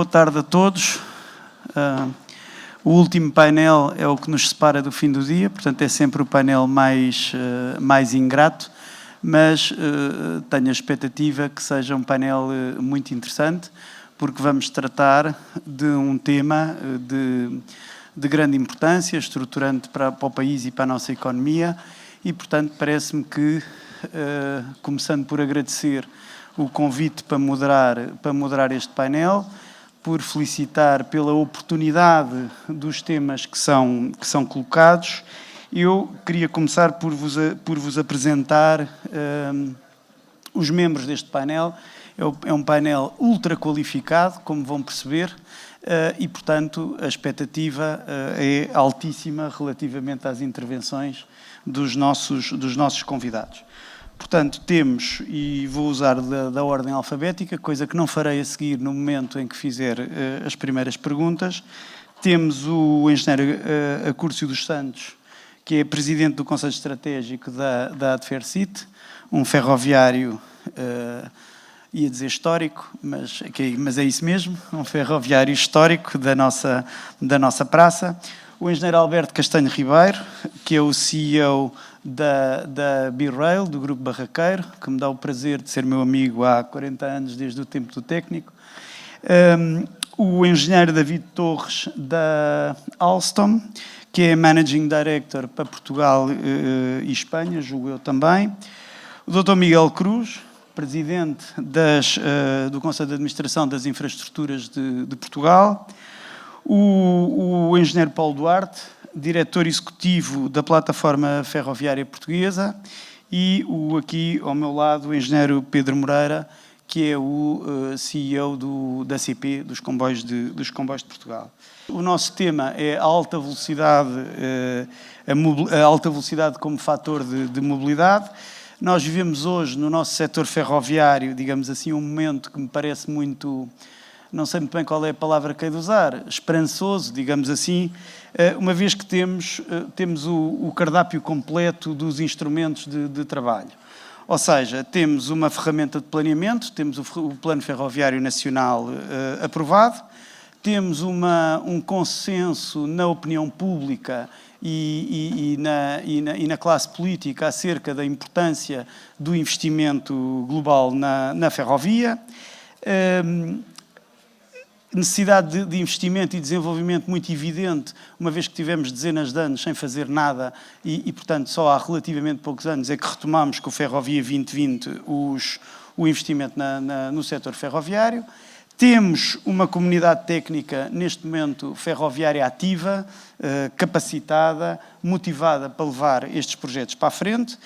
boa tarde a todos. O último painel é o que nos separa do fim do dia, portanto é sempre o painel mais ingrato, mas tenho a expectativa que seja um painel muito interessante, porque vamos tratar de um tema de grande importância, estruturante para o país e para a nossa economia, e portanto parece-me que, começando por agradecer o convite para moderar este painel, por felicitar pela oportunidade dos temas que são colocados. Eu queria começar por vos apresentar os membros deste painel. É um painel ultra qualificado, como vão perceber, e, portanto, a expectativa é altíssima relativamente às intervenções dos nossos convidados. Portanto, temos, e vou usar da ordem alfabética, coisa que não farei a seguir no momento em que fizer as primeiras perguntas. Temos o engenheiro Acúrcio dos Santos, que é presidente do Conselho Estratégico da Adfercit, um ferroviário, ia dizer histórico, mas é isso mesmo, um ferroviário histórico da nossa praça. O engenheiro Alberto Castanho Ribeiro, que é o CEO da B-Rail, do Grupo Barraqueiro, que me dá o prazer de ser meu amigo há 40 anos, desde o tempo do técnico. O engenheiro David Torres, da Alstom, que é Managing Director para Portugal e Espanha, julgo eu também. O Dr. Miguel Cruz, presidente do Conselho de Administração das Infraestruturas de Portugal. O engenheiro Paulo Duarte, diretor executivo da Plataforma Ferroviária Portuguesa, e aqui ao meu lado o engenheiro Pedro Moreira, que é o CEO da CP, dos comboios de Portugal. O nosso tema é a alta velocidade, a alta velocidade como fator de mobilidade. Nós vivemos hoje no nosso setor ferroviário, digamos assim, um momento que me parece muito, não sei muito bem qual é a palavra que hei de usar, esperançoso, digamos assim, uma vez que temos o cardápio completo dos instrumentos de trabalho. Ou seja, temos uma ferramenta de planeamento, temos o Plano Ferroviário Nacional aprovado, temos um consenso na opinião pública e na classe política acerca da importância do investimento global na ferrovia, necessidade de investimento e desenvolvimento muito evidente, uma vez que tivemos dezenas de anos sem fazer nada e portanto, só há relativamente poucos anos é que retomamos com o Ferrovia 2020 o investimento no setor ferroviário. Temos uma comunidade técnica, neste momento, ferroviária ativa, capacitada, motivada para levar estes projetos para a frente,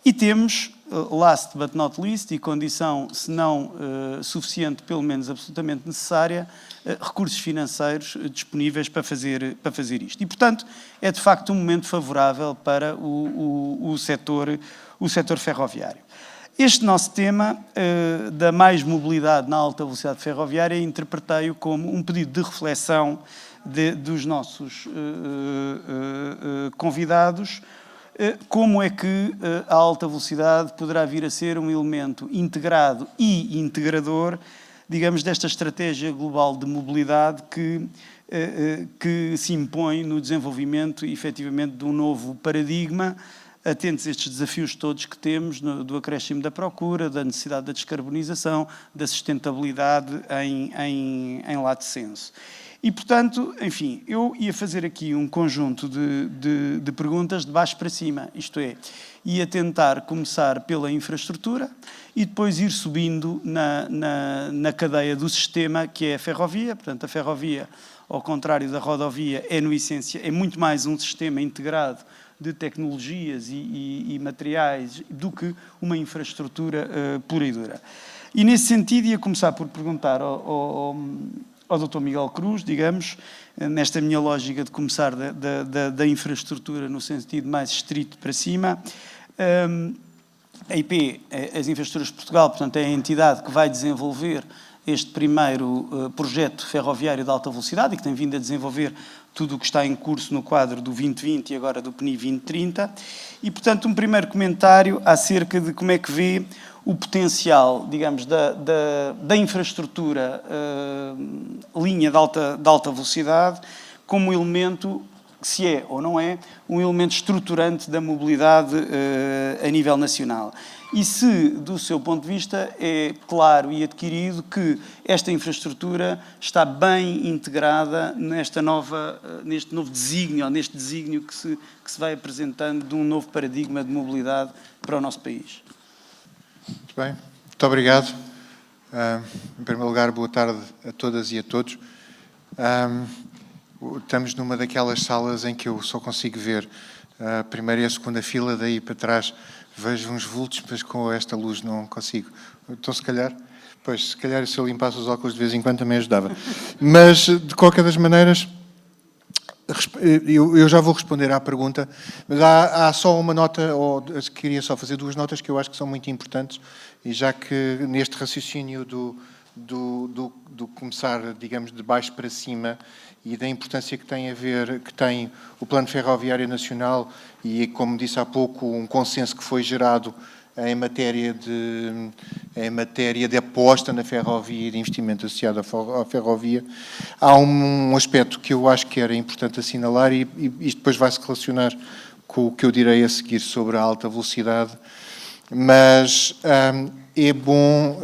e temos, last but not least, e condição, se não suficiente, pelo menos absolutamente necessária, recursos financeiros disponíveis para fazer isto. E, portanto, é de facto um momento favorável para o setor ferroviário. Este nosso tema da mais mobilidade na alta velocidade ferroviária interpretei-o como um pedido de reflexão dos nossos convidados. Como é que a alta velocidade poderá vir a ser um elemento integrado e integrador, digamos, desta estratégia global de mobilidade que se impõe no desenvolvimento, efetivamente, de um novo paradigma, atentos a estes desafios todos que temos, do acréscimo da procura, da necessidade da descarbonização, da sustentabilidade em lato sensu. E, portanto, enfim, eu ia fazer aqui um conjunto de perguntas de baixo para cima, isto é, ia tentar começar pela infraestrutura e depois ir subindo na cadeia do sistema, que é a ferrovia. Portanto, a ferrovia, ao contrário da rodovia, no essência, é muito mais um sistema integrado de tecnologias e materiais do que uma infraestrutura pura e dura. E, nesse sentido, ia começar por perguntar ao Dr. Miguel Cruz, digamos, nesta minha lógica de começar da infraestrutura no sentido mais estrito para cima. A IP, as Infraestruturas de Portugal, portanto, é a entidade que vai desenvolver este primeiro projeto ferroviário de alta velocidade e que tem vindo a desenvolver tudo o que está em curso no quadro do 2020 e agora do PNI 2030. E, portanto, um primeiro comentário acerca de como é que vê o potencial, digamos, da infraestrutura linha de alta velocidade como elemento, se é ou não é, um elemento estruturante da mobilidade a nível nacional. E se, do seu ponto de vista, é claro e adquirido que esta infraestrutura está bem integrada neste novo desígnio, ou neste desígnio que se vai apresentando de um novo paradigma de mobilidade para o nosso país. Muito bem, muito obrigado. Em primeiro lugar, boa tarde a todas e a todos. Estamos numa daquelas salas em que eu só consigo ver a primeira e a segunda fila, daí para trás vejo uns vultos, mas com esta luz não consigo. Então, se calhar, se eu limpasse os óculos de vez em quando também ajudava. Mas, de qualquer das maneiras, eu já vou responder à pergunta, mas há só uma nota, ou queria só fazer duas notas que eu acho que são muito importantes, e já que neste raciocínio do começar, digamos, de baixo para cima, e da importância que tem o Plano Ferroviário Nacional e, como disse há pouco, um consenso que foi gerado em matéria de aposta na ferrovia e de investimento associado à ferrovia, há um aspecto que eu acho que era importante assinalar e isto depois vai se relacionar com o que eu direi a seguir sobre a alta velocidade, mas é bom,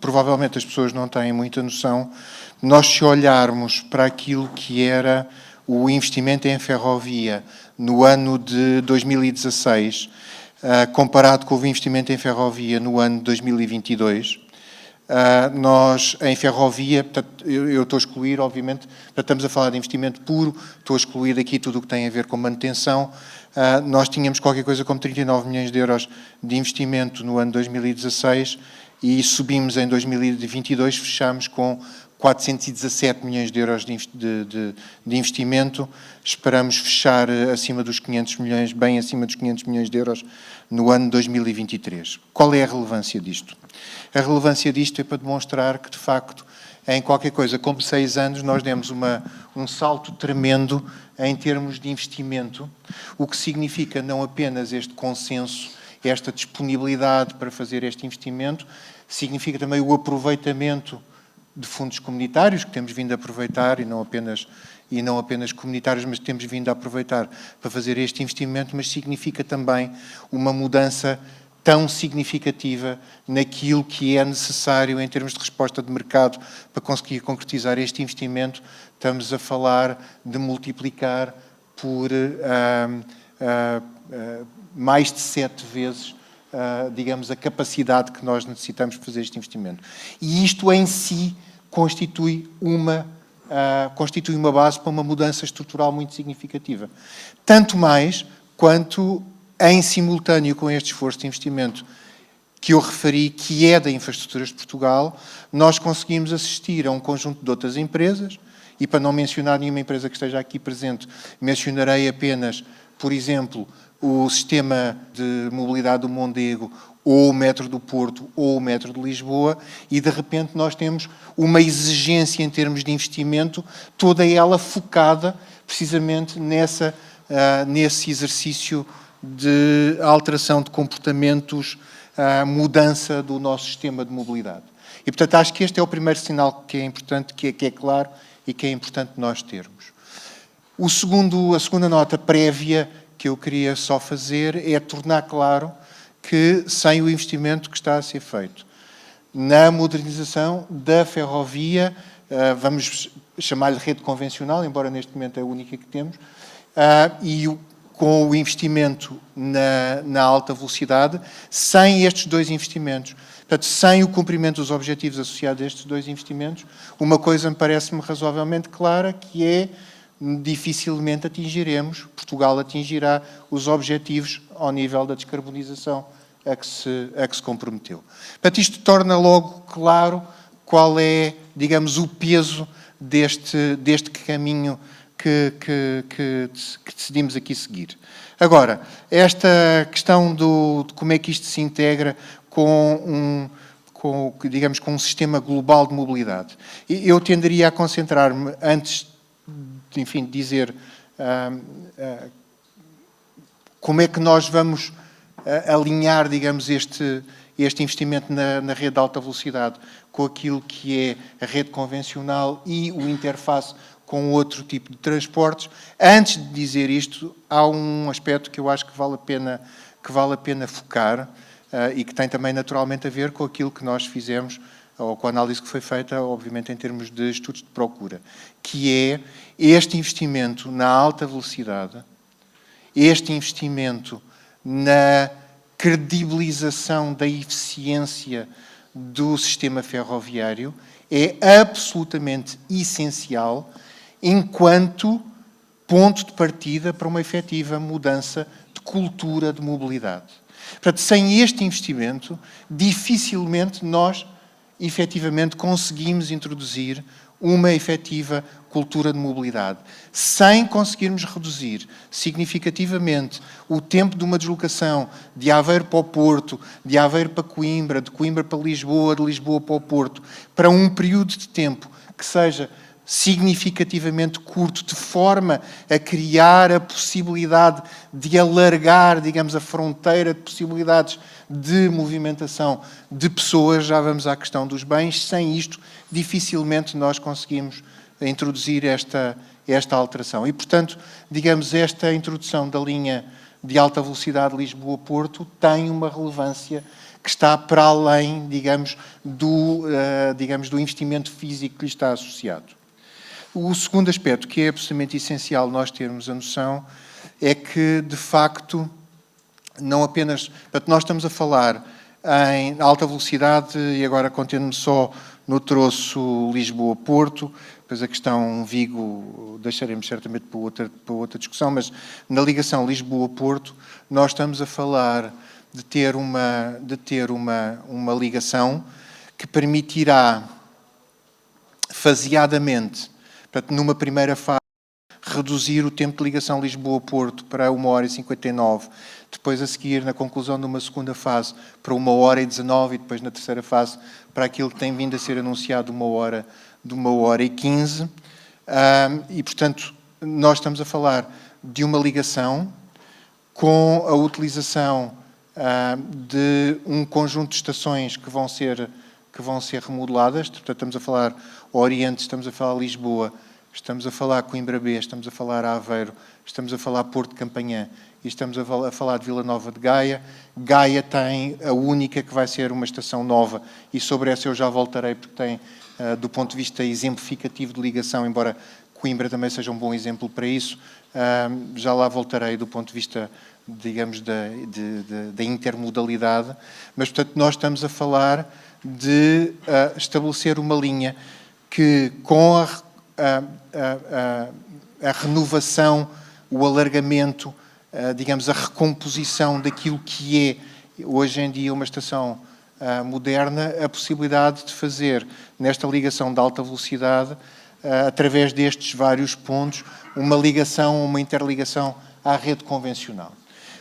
provavelmente as pessoas não têm muita noção, nós se olharmos para aquilo que era o investimento em ferrovia no ano de 2016, comparado com o investimento em ferrovia no ano de 2022, nós, em ferrovia, portanto, eu estou a excluir, obviamente, estamos a falar de investimento puro, estou a excluir aqui tudo o que tem a ver com manutenção. Nós tínhamos qualquer coisa como 39 milhões de euros de investimento no ano 2016 e subimos em 2022, fechamos com 417 milhões de euros de investimento. Esperamos fechar acima dos 500 milhões, bem acima dos 500 milhões de euros no ano 2023. Qual é a relevância disto? A relevância disto é para demonstrar que, de facto, em qualquer coisa como 6 anos, nós demos um salto tremendo em termos de investimento, o que significa não apenas este consenso, esta disponibilidade para fazer este investimento, significa também o aproveitamento de fundos comunitários, que temos vindo a aproveitar, e não apenas comunitários, mas que temos vindo a aproveitar para fazer este investimento, mas significa também uma mudança tão significativa naquilo que é necessário em termos de resposta de mercado para conseguir concretizar este investimento. Estamos a falar de multiplicar por mais de 7 vezes digamos, a capacidade que nós necessitamos de fazer este investimento. E isto em si constitui uma base para uma mudança estrutural muito significativa. Tanto mais quanto, em simultâneo com este esforço de investimento que eu referi, que é da Infraestruturas de Portugal, nós conseguimos assistir a um conjunto de outras empresas, e para não mencionar nenhuma empresa que esteja aqui presente, mencionarei apenas, por exemplo, o sistema de mobilidade do Mondego, ou o metro do Porto, ou o metro de Lisboa, e de repente nós temos uma exigência em termos de investimento, toda ela focada precisamente nesse exercício de alteração de comportamentos, mudança do nosso sistema de mobilidade. E, portanto, acho que este é o primeiro sinal que é importante, que é claro e que é importante nós termos. A segunda nota prévia que eu queria só fazer é tornar claro que, sem o investimento que está a ser feito na modernização da ferrovia, vamos chamar-lhe rede convencional, embora neste momento é a única que temos, e com o investimento na alta velocidade, sem estes dois investimentos, portanto, sem o cumprimento dos objetivos associados a estes dois investimentos, uma coisa me parece-me razoavelmente clara, que é dificilmente Portugal atingirá os objetivos ao nível da descarbonização a que se comprometeu. Portanto, isto torna logo claro qual é, digamos, o peso deste caminho que decidimos aqui seguir. Agora, esta questão de como é que isto se integra com digamos, com um sistema global de mobilidade. E eu tenderia a concentrar-me, antes de, enfim, dizer como é que nós vamos alinhar, digamos, este investimento na rede de alta velocidade com aquilo que é a rede convencional e o interface com outro tipo de transportes. Antes de dizer isto, há um aspecto que eu acho que vale a pena focar e que tem também naturalmente a ver com aquilo que nós fizemos, ou com a análise que foi feita, obviamente, em termos de estudos de procura, que é este investimento na alta velocidade, este investimento na credibilização da eficiência do sistema ferroviário é absolutamente essencial enquanto ponto de partida para uma efetiva mudança de cultura de mobilidade. Portanto, sem este investimento, dificilmente nós, efetivamente, conseguimos introduzir uma efetiva cultura de mobilidade. Sem conseguirmos reduzir significativamente o tempo de uma deslocação de Aveiro para o Porto, de Aveiro para Coimbra, de Coimbra para Lisboa, de Lisboa para o Porto, para um período de tempo que seja significativamente curto, de forma a criar a possibilidade de alargar, digamos, a fronteira de possibilidades de movimentação de pessoas, já vamos à questão dos bens. Sem isto, dificilmente nós conseguimos introduzir esta alteração. E, portanto, digamos, esta introdução da linha de alta velocidade Lisboa-Porto tem uma relevância que está para além, digamos, do investimento físico que lhe está associado. O segundo aspecto, que é absolutamente essencial nós termos a noção, é que, de facto, não apenas... Portanto, nós estamos a falar em alta velocidade, e agora contendo-me só no troço Lisboa-Porto, depois a questão Vigo deixaremos certamente para outra discussão, mas na ligação Lisboa-Porto nós estamos a falar de ter uma ligação que permitirá faseadamente, portanto, numa primeira fase, reduzir o tempo de ligação Lisboa-Porto para 1h59, depois a seguir, na conclusão de uma segunda fase, para 1h19 e depois na terceira fase para aquilo que tem vindo a ser anunciado de 1h15. E, portanto, nós estamos a falar de uma ligação com a utilização de um conjunto de estações que vão ser remodeladas. Portanto, estamos a falar Oriente, estamos a falar Lisboa, estamos a falar Coimbra B, estamos a falar Aveiro, estamos a falar Porto de Campanhã e estamos a falar de Vila Nova de Gaia. Gaia tem a única que vai ser uma estação nova e sobre essa eu já voltarei porque tem, do ponto de vista exemplificativo de ligação, embora Coimbra também seja um bom exemplo para isso, já lá voltarei do ponto de vista, digamos, da intermodalidade, mas, portanto, nós estamos a falar de estabelecer uma linha que, com a renovação, o alargamento, digamos, a recomposição daquilo que é, hoje em dia, uma estação moderna, a possibilidade de fazer, nesta ligação de alta velocidade, através destes vários pontos, uma ligação, uma interligação à rede convencional.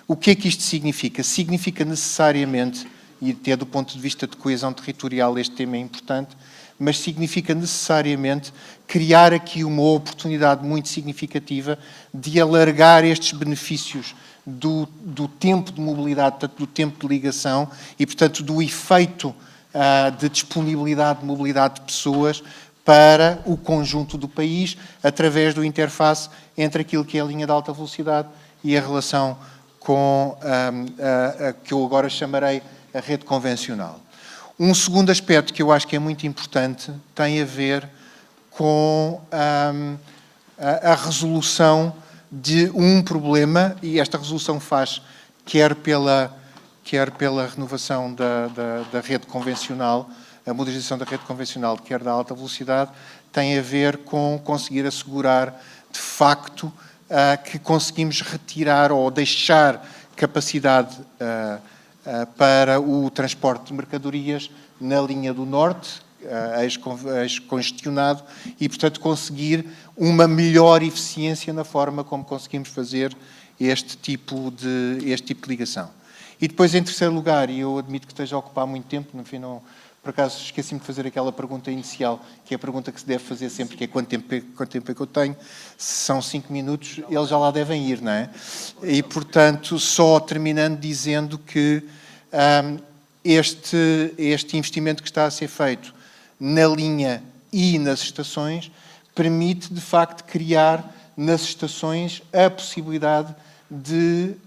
O que é que isto significa? Significa necessariamente, e até do ponto de vista de coesão territorial este tema é importante, mas significa necessariamente criar aqui uma oportunidade muito significativa de alargar estes benefícios do tempo de mobilidade, portanto, do tempo de ligação e, portanto, do efeito de disponibilidade de mobilidade de pessoas para o conjunto do país, através do interface entre aquilo que é a linha de alta velocidade e a relação com a que eu agora chamarei a rede convencional. Um segundo aspecto que eu acho que é muito importante tem a ver com a resolução de um problema, e esta resolução faz quer pela renovação da rede convencional, a modernização da rede convencional, quer da alta velocidade, tem a ver com conseguir assegurar, de facto, que conseguimos retirar ou deixar capacidade para o transporte de mercadorias na linha do Norte, ex-congestionado, e, portanto, conseguir uma melhor eficiência na forma como conseguimos fazer este tipo de ligação. E depois, em terceiro lugar, e eu admito que esteja a ocupar muito tempo, no fim Por acaso esqueci-me de fazer aquela pergunta inicial, que é a pergunta que se deve fazer sempre, que é quanto tempo é que eu tenho. Se são 5 minutos, eles já lá devem ir, não é? E, portanto, só terminando dizendo que este investimento que está a ser feito na linha e nas estações permite, de facto, criar nas estações a possibilidade de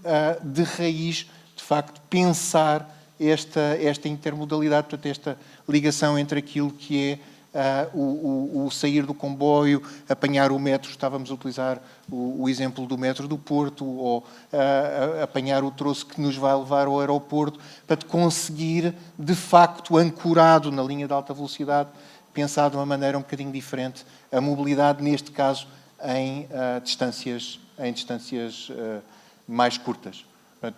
raiz, de facto, pensar esta intermodalidade, portanto, esta ligação entre aquilo que é o sair do comboio, apanhar o metro, estávamos a utilizar o exemplo do metro do Porto, ou apanhar o troço que nos vai levar ao aeroporto, para conseguir, de facto, ancorado na linha de alta velocidade, pensar de uma maneira um bocadinho diferente a mobilidade, neste caso, em distâncias mais curtas.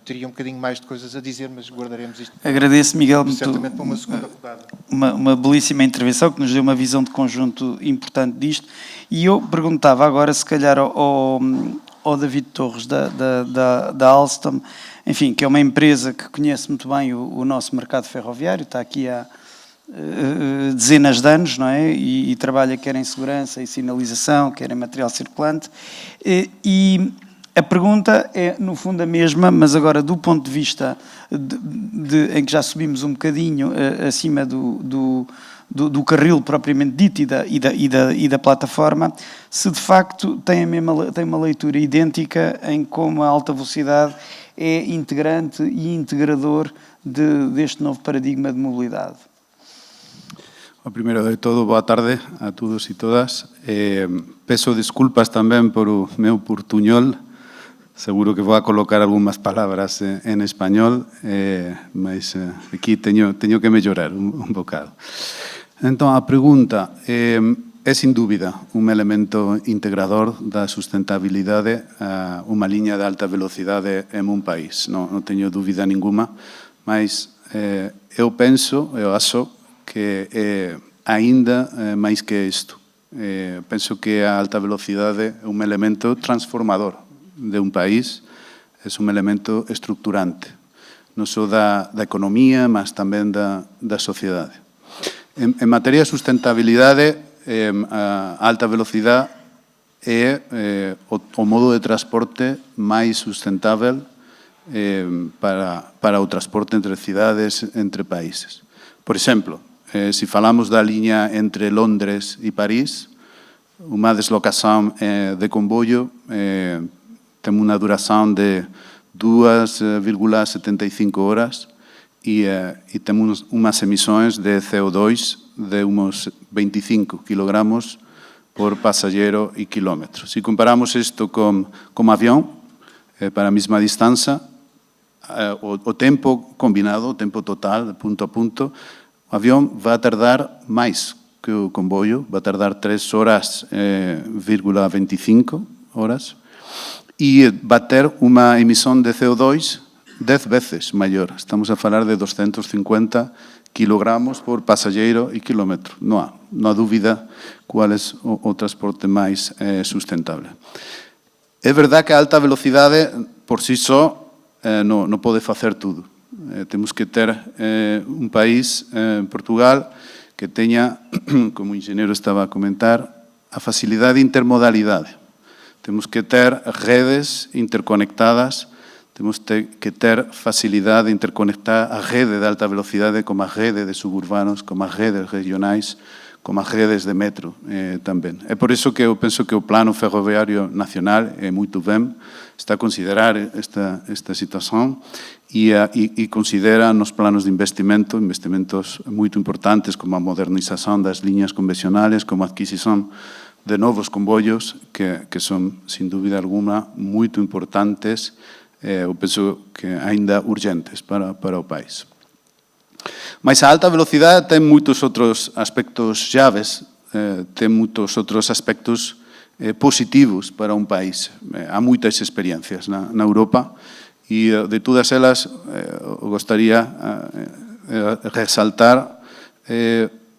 Teria um bocadinho mais de coisas a dizer, mas guardaremos isto. Agradeço, Miguel, certamente para uma segunda rodada. Uma belíssima intervenção que nos deu uma visão de conjunto importante disto. E eu perguntava agora, se calhar, ao David Torres, da Alstom, enfim, que é uma empresa que conhece muito bem o nosso mercado ferroviário, está aqui há dezenas de anos, não é? E trabalha quer em segurança e sinalização, quer em material circulante. E a pergunta é, no fundo, a mesma, mas agora do ponto de vista em que já subimos um bocadinho acima do carril propriamente dito e da plataforma, se de facto tem uma leitura idêntica em como a alta velocidade é integrante e integrador deste novo paradigma de mobilidade. Primeiro de todo, boa tarde a todos e todas. Peço desculpas tamén por o meu portuñol. Seguro que vou a colocar algunhas palabras en español, mas aquí teño que mellorar un bocado. Entón, a pregunta é sin dúbida un elemento integrador da sustentabilidade, unha liña de alta velocidade en un país. Non teño dúbida ninguna, mas eu penso, eu acho que é aínda máis que isto. Penso que a alta velocidade é un elemento transformador de un país, é un elemento estructurante, non só da economía, mas tamén da sociedade. En materia de sustentabilidade, a alta velocidade é o modo de transporte máis sustentável para o transporte entre cidades, entre países. Por exemplo, se falamos da liña entre Londres e París, unha deslocación de comboio temos unha duración de 2,75 horas e temos unhas emisións de CO2 de uns 25 kilogramos por passageiro e quilómetro. Se comparamos isto com avión, para a mesma distância, o tempo combinado, o tempo total, punto a punto, o avión vai tardar máis que o comboio, vai tardar 3,25 horas, e vai ter unha emisión de CO2 10 veces maior. Estamos a falar de 250 kilogramos por pasageiro e quilómetro. Non há dúbida cuál é o transporte máis sustentable. É verdade que a alta velocidade por si só non pode facer tudo. Temos que ter un país, Portugal, que teña, como o enxeñeiro estaba a comentar, a facilidade de intermodalidade. Temos que ter redes interconectadas, temos que ter facilidade de interconectar a rede de alta velocidade como a rede de suburbanos, como as redes regionais, como as redes de metro tamén. É por iso que eu penso que o Plano Ferroviario Nacional é moito ben, está a considerar esta situación e considera nos planos de investimentos moito importantes como a modernización das liñas convencionales, como a adquisición de novos comboios que son, sin dúbida alguna, moito importantes, eu penso que aínda urgentes para o país. Mas a alta velocidade ten moitos outros aspectos chaves, ten moitos outros aspectos positivos para un país. Há moitas experiencias na Europa e de todas elas gostaría resaltar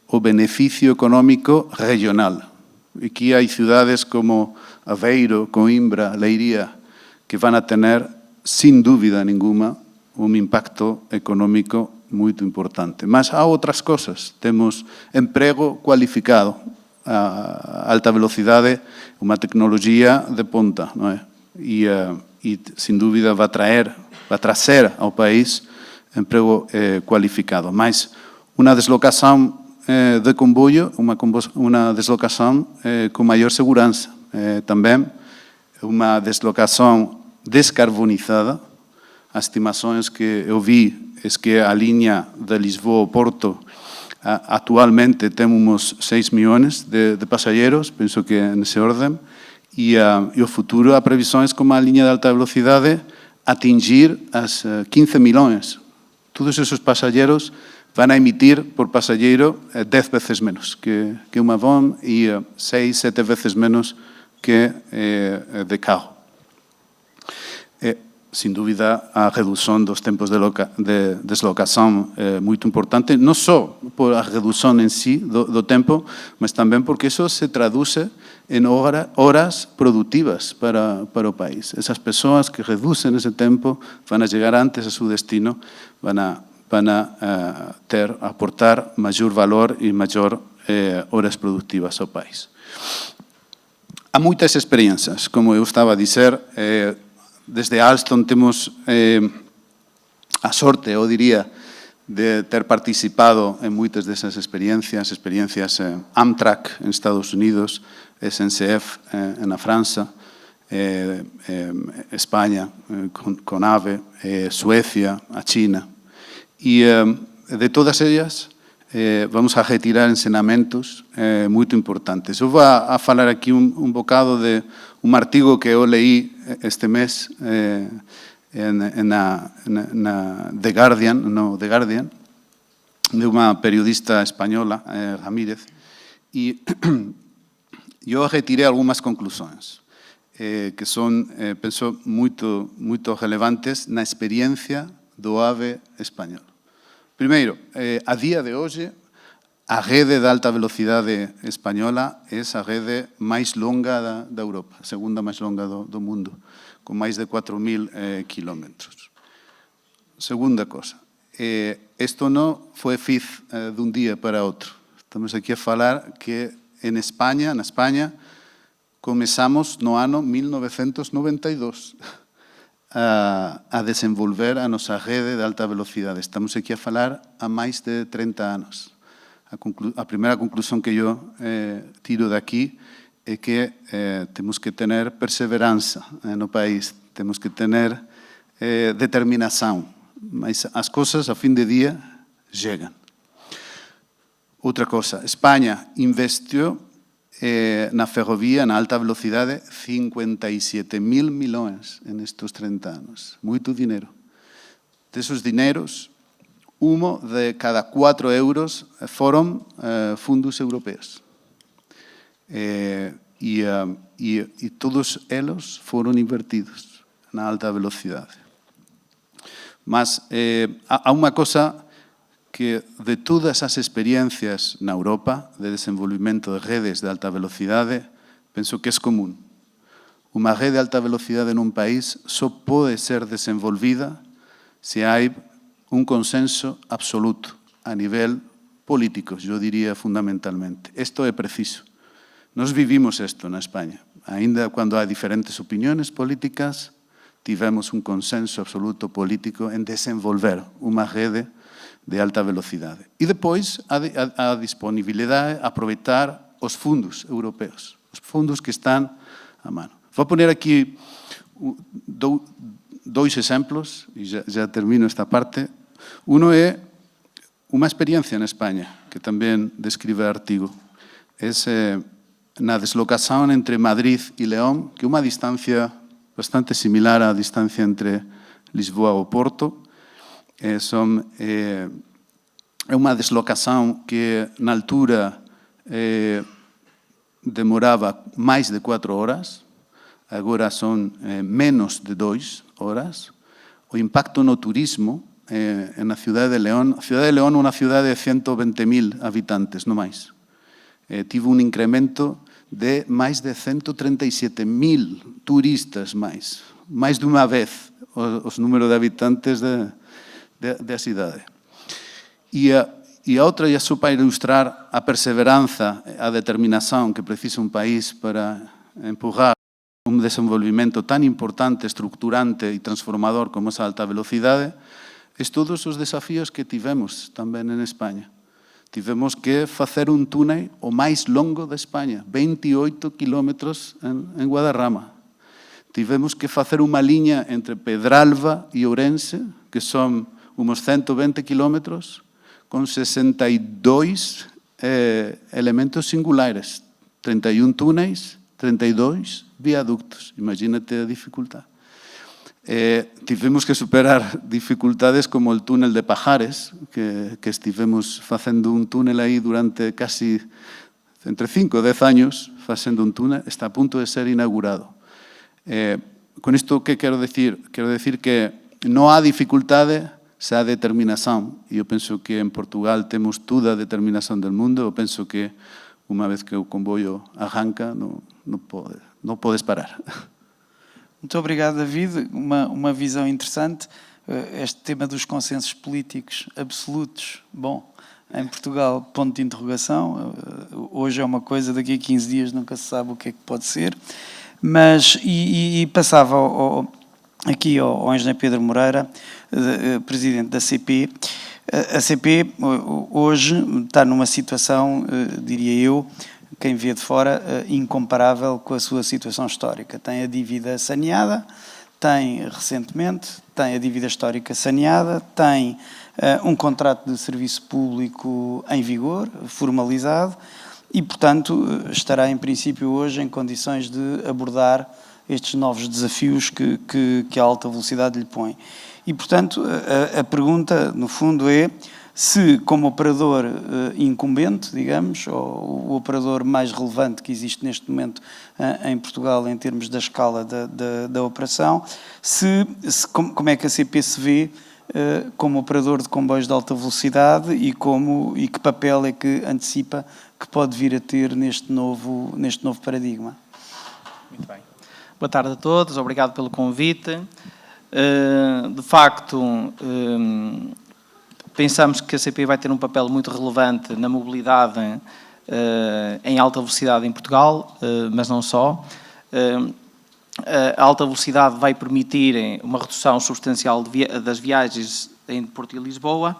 o beneficio económico regional. Aquí hai cidades como Aveiro, Coimbra, Leiría, que van a tener, sin dúbida ninguna, un impacto económico muito importante. Mas há outras coisas. Temos emprego qualificado. A alta velocidade, uma tecnologia de ponta, não é? E sem dúvida vai trazer ao país emprego qualificado. Mas uma deslocação de comboio, uma deslocação com maior segurança. Também uma deslocação descarbonizada. As estimações que eu vi é que a linha de Lisboa ao Porto atualmente temos 6 milhões de passageiros, penso que é nessa ordem, e o futuro, a previsão é como a linha de alta velocidade atingir as 15 milhões. Todos esses passageiros vão emitir por passageiro 10 vezes menos que um avião e 6, 7 vezes menos que de carro. Sem dúvida, a redução dos tempos de deslocação é muito importante, não só por a redução em si do tempo, mas também porque isso se traduz em horas produtivas para o país. Essas pessoas que reduzem esse tempo vão chegar antes a seu destino, vão aportar maior valor e maior horas produtivas ao país. Há muitas experiências, como eu estava a dizer. Desde Alstom temos a sorte, eu diria, de ter participado em muitas dessas experiências Amtrak en Estados Unidos, SNCF na França, Espanha com AVE, Suécia, a China. E de todas elas vamos a retirar ensinamentos muito importantes. Eu vou a falar aqui um bocado de um artigo que eu li este mês na The Guardian, de uma periodista espanhola, Ramírez, e eu retirei algumas conclusões que são, penso, muito relevantes na experiência do AVE espanhol. Primeiro, a dia de hoje, a rede de alta velocidade espanhola é a rede mais longa da Europa, a segunda mais longa do mundo, com mais de 4.000 quilómetros. Segunda coisa, isto não foi feito de um dia para outro. Estamos aqui a falar que na Espanha, começamos no ano 1992 a desenvolver a nossa rede de alta velocidade. Estamos aqui a falar há mais de 30 anos. A primeira conclusão que eu tiro daqui é que temos que ter perseverança no país, temos que ter determinação, mas as coisas, ao fim de dia, chegam. Outra coisa, Espanha investiu na ferrovia, na alta velocidade, 57.000 milhões nestes 30 anos. Muito dinheiro. Desses dinheiros, 1 de cada 4 euros foram fundos europeus. E todos eles foram invertidos na alta velocidade. Mas há uma coisa que de todas as experiências na Europa de desenvolvimento de redes de alta velocidade, penso que é comum. Uma rede de alta velocidade num país só pode ser desenvolvida se há um consenso absoluto a nível político, eu diria fundamentalmente. Isto é preciso. Nós vivimos isto na Espanha. Ainda quando há diferentes opiniões políticas, tivemos um consenso absoluto político em desenvolver uma rede de alta velocidade. E depois a disponibilidade, aproveitar os fundos europeus, os fundos que estão à mão. Vou poner aqui dois exemplos, e já termino esta parte. Um é uma experiência na Espanha, que também descreve o artigo. É na deslocação entre Madrid e León, que é uma distância bastante similar à distância entre Lisboa e Porto. É uma deslocação que, na altura, demorava mais de 4 horas, agora são menos de 2 horas. O impacto no turismo na cidade de León. A cidade de León é uma cidade de 120.000 habitantes, não mais. Tive um incremento de mais de 137.000 turistas mais de uma vez o número de habitantes da cidade. E a outra, e só para ilustrar a perseverança, a determinação que precisa um país para empurrar um desenvolvimento tão importante, estruturante e transformador como essa alta velocidade, é todos os desafios que tivemos também em Espanha. Tivemos que fazer um túnel o mais longo da Espanha, 28 quilómetros em Guadarrama. Tivemos que fazer uma linha entre Pedralba e Ourense, que são uns 120 quilómetros, com 62 elementos singulares, 31 túneis, 32 viaductos. Imagínate a dificuldade. Tivemos que superar dificultades como o túnel de Pajares, que estivemos facendo un túnel aí durante casi entre 5 e 10 años, facendo un túnel, está a punto de ser inaugurado. Con isto, que quero decir? Quero decir que non há dificultade se há determinación, e eu penso que en Portugal temos toda a determinación del mundo. Eu penso que unha vez que o comboio arranca, non podes parar. Muito obrigado, David. Uma visão interessante. Este tema dos consensos políticos absolutos, bom, em Portugal, ponto de interrogação. Hoje é uma coisa, daqui a 15 dias nunca se sabe o que é que pode ser. Mas, passava aqui ao engenheiro Pedro Moreira, presidente da CP. A CP hoje está numa situação, diria eu, quem vê de fora, incomparável com a sua situação histórica. Tem a dívida saneada, tem recentemente, tem a dívida histórica saneada, tem um contrato de serviço público em vigor, formalizado, e, portanto, estará em princípio hoje em condições de abordar estes novos desafios que a alta velocidade lhe põe. E, portanto, a pergunta, no fundo, é se, como operador incumbente, digamos, ou o operador mais relevante que existe neste momento em Portugal em termos da escala da operação, como é que a CP se vê como operador de comboios de alta velocidade e que papel é que antecipa que pode vir a ter neste novo paradigma. Muito bem. Boa tarde a todos, obrigado pelo convite. De facto, pensamos que a CP vai ter um papel muito relevante na mobilidade em alta velocidade em Portugal, mas não só. A alta velocidade vai permitir uma redução substancial das viagens entre Porto e Lisboa,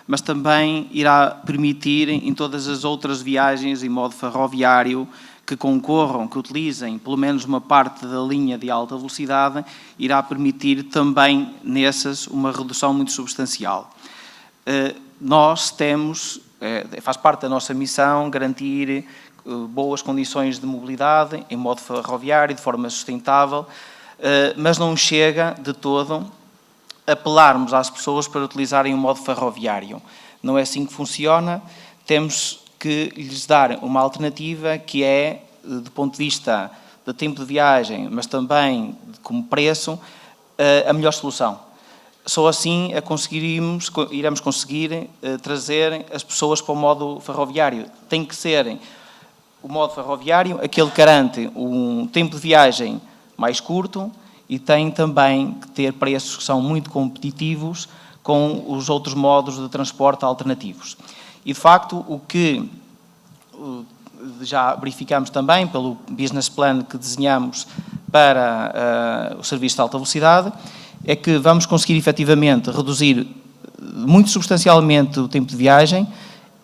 mas também irá permitir em todas as outras viagens em modo ferroviário que concorram, que utilizem pelo menos uma parte da linha de alta velocidade, irá permitir também nessas uma redução muito substancial. Nós temos, faz parte da nossa missão, garantir boas condições de mobilidade em modo ferroviário, de forma sustentável, mas não chega de todo apelarmos às pessoas para utilizarem o modo ferroviário. Não é assim que funciona. Temos que lhes dar uma alternativa que é, do ponto de vista de tempo de viagem, mas também como preço, a melhor solução. Só assim iremos conseguir trazer as pessoas para o modo ferroviário. Tem que ser o modo ferroviário aquele que garante um tempo de viagem mais curto e tem também que ter preços que são muito competitivos com os outros modos de transporte alternativos. E, de facto, o que já verificamos também pelo business plan que desenhamos para o serviço de alta velocidade é que vamos conseguir, efetivamente, reduzir muito substancialmente o tempo de viagem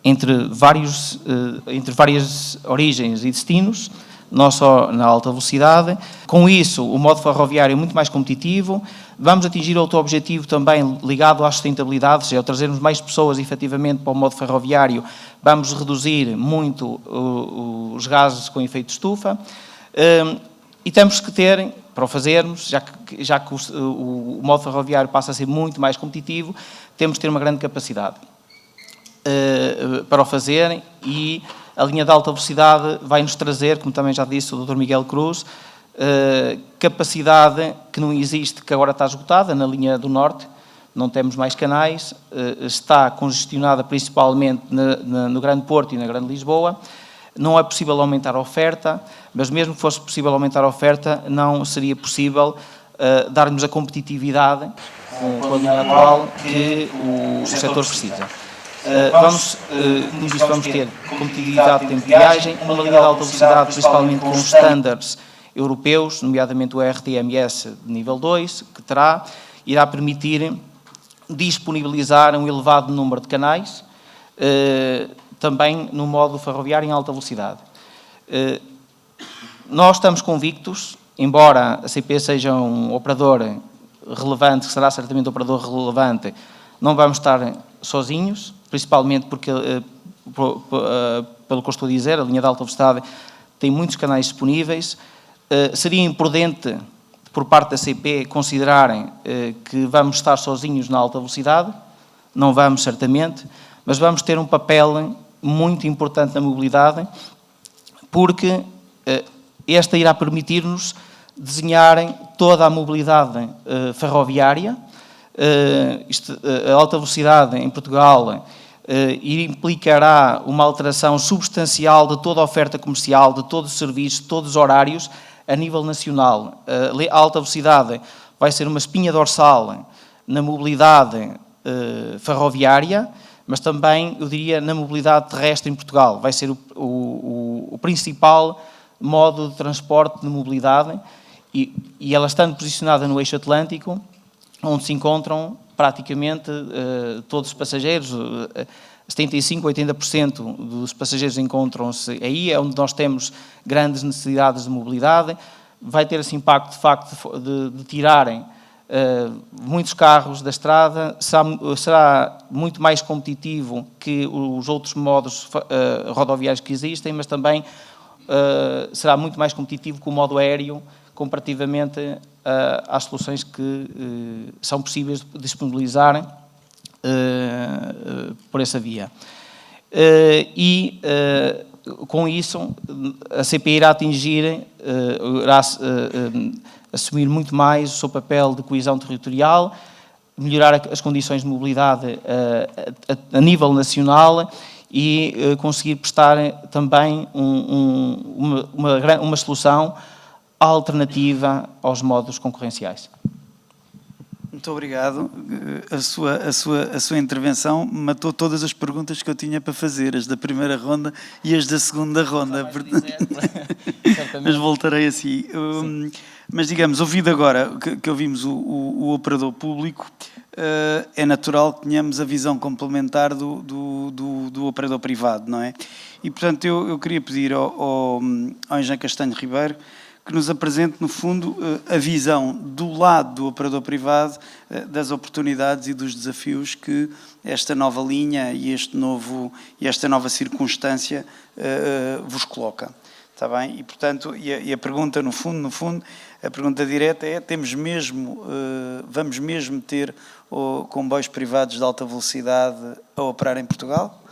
entre várias origens e destinos, não só na alta velocidade. Com isso, o modo ferroviário é muito mais competitivo. Vamos atingir outro objetivo também ligado à sustentabilidade, ou seja, ao trazermos mais pessoas, efetivamente, para o modo ferroviário, vamos reduzir muito os gases com efeito de estufa. E temos que ter, para o fazermos, já que o modo ferroviário passa a ser muito mais competitivo, temos que ter uma grande capacidade para o fazer, e a linha de alta velocidade vai-nos trazer, como também já disse o Dr. Miguel Cruz, capacidade que não existe, que agora está esgotada na linha do Norte, não temos mais canais, está congestionada principalmente no Grande Porto e na Grande Lisboa. Não é possível aumentar a oferta, mas mesmo que fosse possível aumentar a oferta, não seria possível darmos a competitividade com a linha atual que o setor precisa. Como visto, vamos ter competitividade de tempo de viagem, uma linha de alta velocidade, principalmente com os standards europeus, nomeadamente o RTMS de nível 2, que irá permitir disponibilizar um elevado número de canais, também no modo ferroviário em alta velocidade. Nós estamos convictos, embora a CP seja um operador relevante, que será certamente um operador relevante, não vamos estar sozinhos, principalmente porque, pelo que eu estou a dizer, a linha de alta velocidade tem muitos canais disponíveis. Seria imprudente, por parte da CP, considerarem que vamos estar sozinhos na alta velocidade. Não vamos, certamente, mas vamos ter um papel muito importante na mobilidade, porque esta irá permitir-nos desenharem toda a mobilidade ferroviária. A alta velocidade em Portugal implicará uma alteração substancial de toda a oferta comercial, de todo o serviço, de todos os horários, a nível nacional. A alta velocidade vai ser uma espinha dorsal na mobilidade ferroviária, mas também, eu diria, na mobilidade terrestre em Portugal. Vai ser o principal modo de transporte de mobilidade e ela estando posicionada no eixo atlântico, onde se encontram praticamente todos os passageiros, 75%, 80% dos passageiros encontram-se aí, é onde nós temos grandes necessidades de mobilidade. Vai ter esse impacto, de facto, de tirarem muitos carros da estrada, será muito mais competitivo que os outros modos rodoviários que existem, mas também será muito mais competitivo que o modo aéreo, comparativamente às soluções que são possíveis de disponibilizar por essa via. Com isso, a CP irá assumir muito mais o seu papel de coesão territorial, melhorar as condições de mobilidade a nível nacional e conseguir prestar também uma solução alternativa aos modos concorrenciais. Muito obrigado. A sua intervenção matou todas as perguntas que eu tinha para fazer, as da primeira ronda e as da segunda ronda. Mas voltarei assim. Mas, digamos, ouvido agora que ouvimos o operador público, é natural que tenhamos a visão complementar do operador privado, não é? E, portanto, eu queria pedir ao Engenheiro Castanho Ribeiro que nos apresente, no fundo, a visão do lado do operador privado das oportunidades e dos desafios que esta nova linha e esta nova circunstância vos coloca. Está bem? E, portanto, a pergunta, no fundo, a pergunta direta é, vamos mesmo ter comboios privados de alta velocidade a operar em Portugal?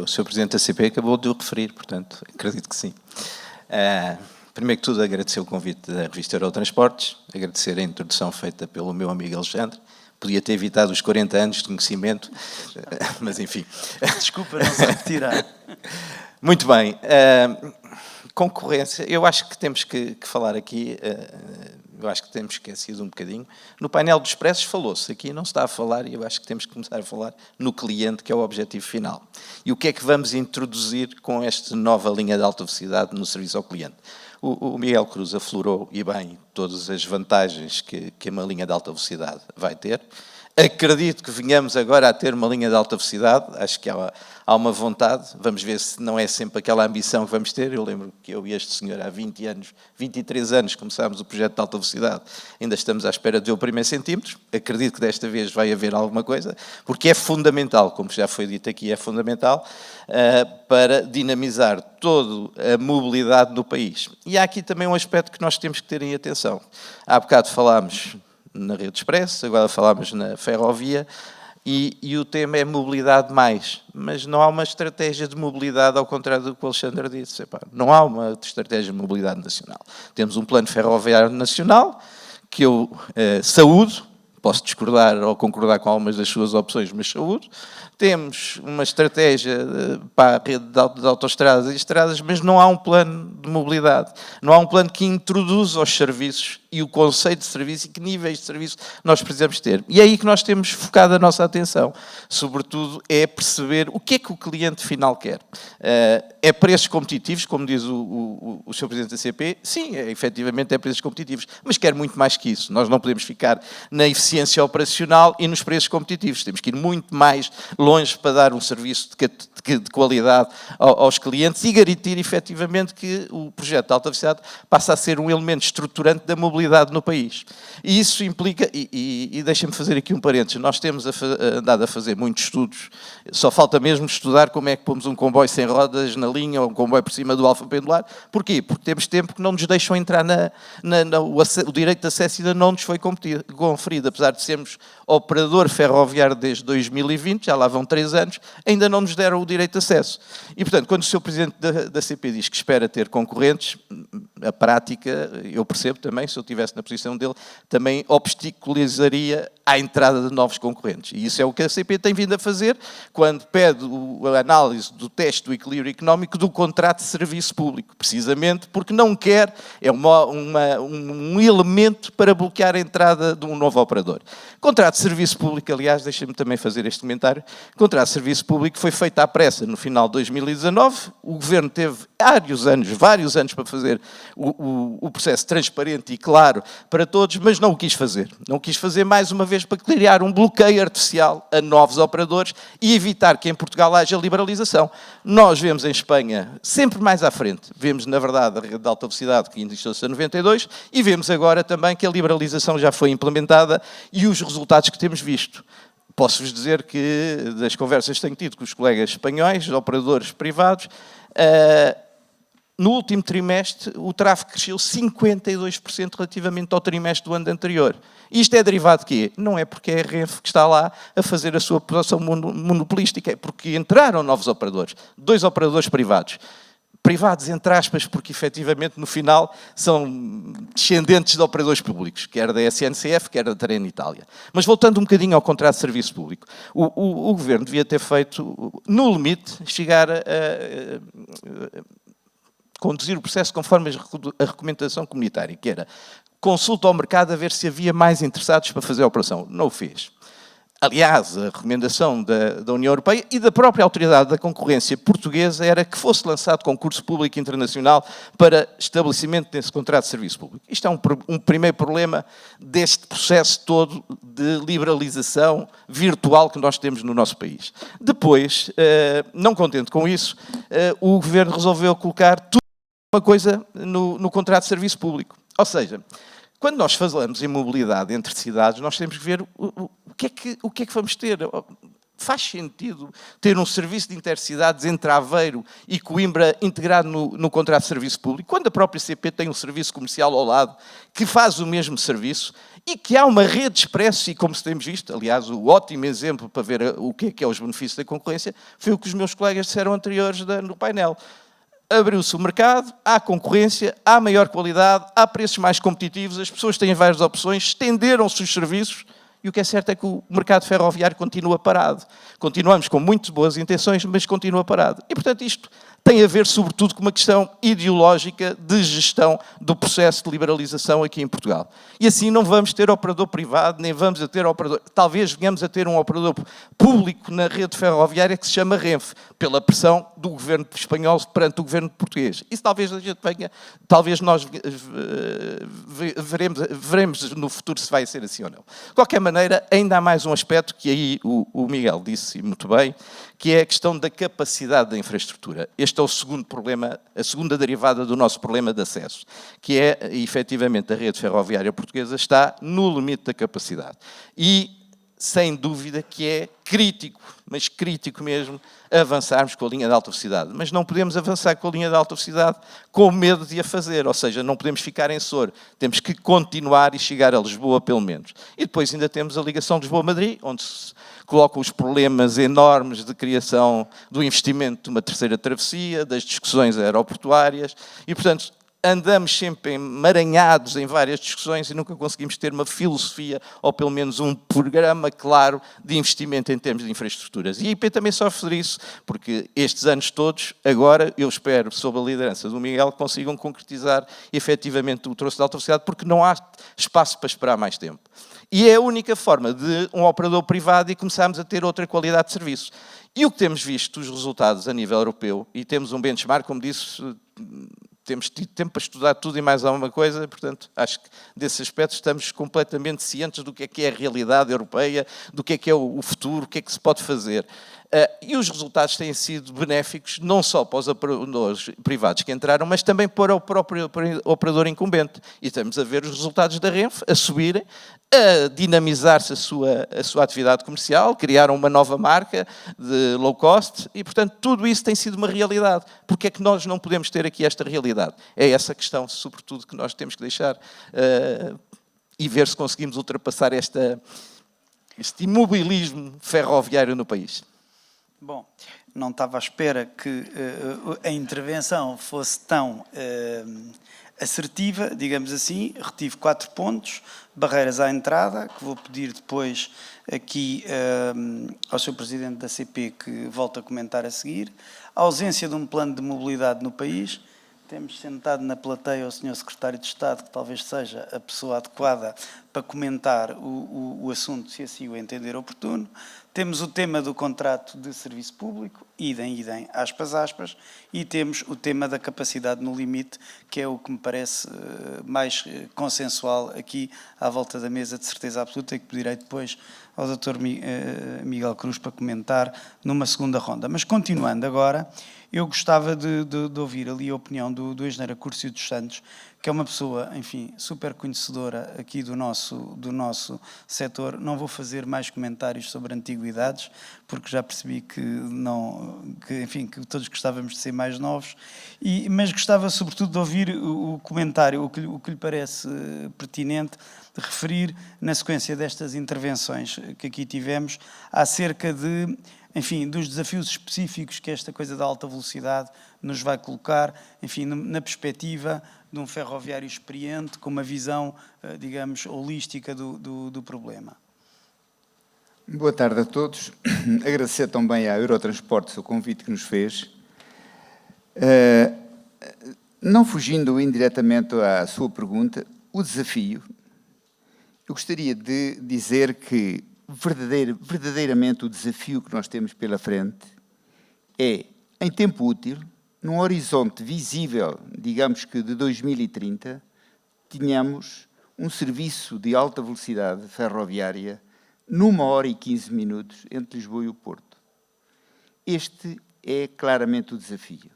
O Sr. Presidente da CP acabou de o referir, portanto, acredito que sim. Primeiro que tudo, agradecer o convite da revista Eurotransportes, agradecer a introdução feita pelo meu amigo Alexandre. Podia ter evitado os 40 anos de conhecimento, mas enfim. Desculpa, não se repetirá. Muito bem. Concorrência, eu acho que temos que falar aqui, eu acho que temos esquecido um bocadinho. No painel dos preços falou-se, aqui não se está a falar, e eu acho que temos que começar a falar no cliente, que é o objetivo final. E o que é que vamos introduzir com esta nova linha de alta velocidade no serviço ao cliente? O Miguel Cruz aflorou, e bem, todas as vantagens que uma linha de alta velocidade vai ter. Acredito que venhamos agora a ter uma linha de alta velocidade, acho que há uma vontade, vamos ver se não é sempre aquela ambição que vamos ter. Eu lembro que eu e este senhor há 23 anos começámos o projeto de alta velocidade, ainda estamos à espera de ver o primeiro centímetro. Acredito que desta vez vai haver alguma coisa, porque é fundamental, como já foi dito aqui, é fundamental para dinamizar toda a mobilidade no país. E há aqui também um aspecto que nós temos que ter em atenção. Há bocado falámos na rede express, agora falámos na ferrovia, e o tema é mobilidade mais, mas não há uma estratégia de mobilidade, ao contrário do que o Alexandre disse. Não há uma estratégia de mobilidade nacional. Temos um plano ferroviário nacional, que eu saúdo, posso discordar ou concordar com algumas das suas opções, mas saúdo. temos uma estratégia para a rede de autoestradas e estradas, mas não há um plano de mobilidade. Não há um plano que introduza os serviços e o conceito de serviço e que níveis de serviço nós precisamos ter. E é aí que nós temos focado a nossa atenção. Sobretudo é perceber o que é que o cliente final quer. É preços competitivos, como diz o Sr. Presidente da CP? Sim, efetivamente é preços competitivos, mas quer muito mais que isso. Nós não podemos ficar na eficiência operacional e nos preços competitivos. Temos que ir muito mais longe para dar um serviço de qualidade aos clientes e garantir efetivamente que o projeto de alta velocidade passa a ser um elemento estruturante da mobilidade no país. E isso implica, e deixem-me fazer aqui um parênteses, nós temos andado a fazer muitos estudos, só falta mesmo estudar como é que pomos um comboio sem rodas na linha ou um comboio por cima do alfa pendular. Porquê? Porque temos tempo que não nos deixam entrar o direito de acesso ainda não nos foi conferido, apesar de sermos operador ferroviário desde 2020, já lá vão 3 anos, ainda não nos deram o direito de acesso. E, portanto, quando o Sr. Presidente da CP diz que espera ter concorrentes, a prática, eu percebo também, se eu estivesse na posição dele, também obstaculizaria a entrada de novos concorrentes. E isso é o que a CP tem vindo a fazer quando pede a análise do teste do equilíbrio económico do contrato de serviço público, precisamente porque não quer, é um elemento para bloquear a entrada de um novo operador. Contrato de serviço público, aliás, deixem-me também fazer este comentário, o contrato de serviço público foi feito à pressa no final de 2019, o Governo teve vários anos para fazer o processo transparente e claro para todos, mas não o quis fazer. Não o quis fazer, mais uma vez, para criar um bloqueio artificial a novos operadores e evitar que em Portugal haja liberalização. Nós vemos em Espanha, sempre mais à frente, vemos, na verdade, a rede de alta velocidade que iniciou-se em 92 e vemos agora também que a liberalização já foi implementada e os resultados que temos visto. Posso-vos dizer que, das conversas que tenho tido com os colegas espanhóis, operadores privados, no último trimestre o tráfego cresceu 52% relativamente ao trimestre do ano anterior. Isto é derivado de quê? Não é porque é a Renfe que está lá a fazer a sua posição monopolística, é porque entraram novos operadores, 2 operadores privados. Privados, entre aspas, porque efetivamente no final são descendentes de operadores públicos, quer da SNCF, quer da Trena Itália. Mas voltando um bocadinho ao contrato de serviço público, o Governo devia ter feito, no limite, chegar a conduzir o processo conforme a recomendação comunitária, que era consulta ao mercado a ver se havia mais interessados para fazer a operação. Não o fez. Aliás, a recomendação da União Europeia e da própria Autoridade da Concorrência Portuguesa era que fosse lançado concurso público internacional para estabelecimento desse contrato de serviço público. Isto é um primeiro problema deste processo todo de liberalização virtual que nós temos no nosso país. Depois, não contente com isso, o Governo resolveu colocar tudo uma coisa no contrato de serviço público. Ou seja, quando nós falamos em mobilidade entre cidades, nós temos que ver o que é que vamos ter. Faz sentido ter um serviço de intercidades entre Aveiro e Coimbra integrado no contrato de serviço público, quando a própria CP tem um serviço comercial ao lado que faz o mesmo serviço e que há uma rede de expressos, e como se temos visto, aliás, o ótimo exemplo para ver o que é os benefícios da concorrência foi o que os meus colegas disseram anteriores no painel. Abriu-se o mercado, há concorrência, há maior qualidade, há preços mais competitivos, as pessoas têm várias opções, estenderam-se os serviços e o que é certo é que o mercado ferroviário continua parado. Continuamos com muito boas intenções, mas continua parado. E, portanto, isto tem a ver, sobretudo, com uma questão ideológica de gestão do processo de liberalização aqui em Portugal. E assim não vamos ter operador privado, nem vamos a ter operador... Talvez venhamos a ter um operador público na rede ferroviária que se chama Renfe, pela pressão do governo espanhol perante o governo português. Isso talvez a gente venha... Talvez nós veremos no futuro se vai ser assim ou não. De qualquer maneira, ainda há mais um aspecto que aí o Miguel disse muito bem, que é a questão da capacidade da infraestrutura. Este é o segundo problema, a segunda derivada do nosso problema de acesso, que é, efetivamente, a rede ferroviária portuguesa está no limite da capacidade. E, sem dúvida, que é crítico, mas crítico mesmo, avançarmos com a linha de alta velocidade. Mas não podemos avançar com a linha de alta velocidade com medo de a fazer, ou seja, não podemos ficar em Sor. Temos que continuar e chegar a Lisboa, pelo menos. E depois ainda temos a ligação de Lisboa-Madrid, onde se colocam os problemas enormes de criação do investimento de uma terceira travessia, das discussões aeroportuárias, e, portanto, andamos sempre emaranhados em várias discussões e nunca conseguimos ter uma filosofia ou pelo menos um programa claro de investimento em termos de infraestruturas. E a IP também sofre isso, porque estes anos todos, agora, eu espero, sob a liderança do Miguel, consigam concretizar efetivamente o troço de alta velocidade, porque não há espaço para esperar mais tempo. E é a única forma de um operador privado e começarmos a ter outra qualidade de serviço. E o que temos visto, os resultados a nível europeu, e temos um benchmark, como disse, temos tido tempo para estudar tudo e mais alguma coisa, portanto, acho que desse aspecto estamos completamente cientes do que é a realidade europeia, do que é o futuro, o que é que se pode fazer. E os resultados têm sido benéficos não só para os operadores privados que entraram, mas também para o próprio operador incumbente. E estamos a ver os resultados da Renfe a subirem, a dinamizar-se a sua atividade comercial, criaram uma nova marca de low cost e, portanto, tudo isso tem sido uma realidade. Porque é que nós não podemos ter aqui esta realidade? É essa questão, sobretudo, que nós temos que deixar e ver se conseguimos ultrapassar este imobilismo ferroviário no país. Bom, não estava à espera que a intervenção fosse tão assertiva, digamos assim. Retive 4 pontos, barreiras à entrada, que vou pedir depois aqui ao Sr. Presidente da CP que volte a comentar a seguir. A ausência de um plano de mobilidade no país. Temos sentado na plateia o Sr. Secretário de Estado, que talvez seja a pessoa adequada para comentar o assunto, se assim o entender oportuno. Temos o tema do contrato de serviço público, idem, aspas, aspas, e temos o tema da capacidade no limite, que é o que me parece mais consensual aqui à volta da mesa, de certeza absoluta, e que pedirei depois ao Dr. Miguel Cruz para comentar numa segunda ronda. Mas continuando agora, eu gostava de ouvir ali a opinião do engenheiro Acúrcio dos Santos, que é uma pessoa, enfim, super conhecedora aqui do nosso setor. Não vou fazer mais comentários sobre antiguidades, porque já percebi que todos gostávamos de ser mais novos, mas gostava sobretudo de ouvir o comentário, o que lhe parece pertinente, de referir, na sequência destas intervenções que aqui tivemos, acerca dos desafios específicos que esta coisa da alta velocidade nos vai colocar, enfim, na perspectiva de um ferroviário experiente, com uma visão, digamos, holística do problema. Boa tarde a todos. Agradecer também à Eurotransportes o convite que nos fez. Não fugindo indiretamente à sua pergunta, o desafio, eu gostaria de dizer que verdadeiramente o desafio que nós temos pela frente é, em tempo útil, num horizonte visível, digamos que de 2030, tínhamos um serviço de alta velocidade ferroviária numa hora e 15 minutos entre Lisboa e o Porto. Este é claramente o desafio.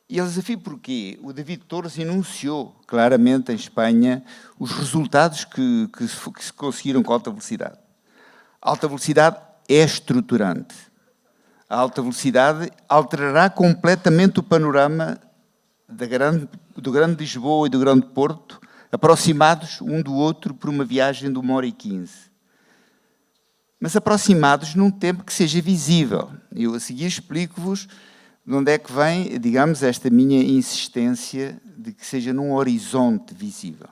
E o desafio porquê? O David Torres enunciou claramente em Espanha os resultados que se conseguiram com a alta velocidade. A alta velocidade é estruturante. A alta velocidade alterará completamente o panorama do Grande Lisboa e do Grande Porto, aproximados um do outro por uma viagem de 1h15. Mas aproximados num tempo que seja visível. Eu a seguir explico-vos de onde é que vem, digamos, esta minha insistência de que seja num horizonte visível.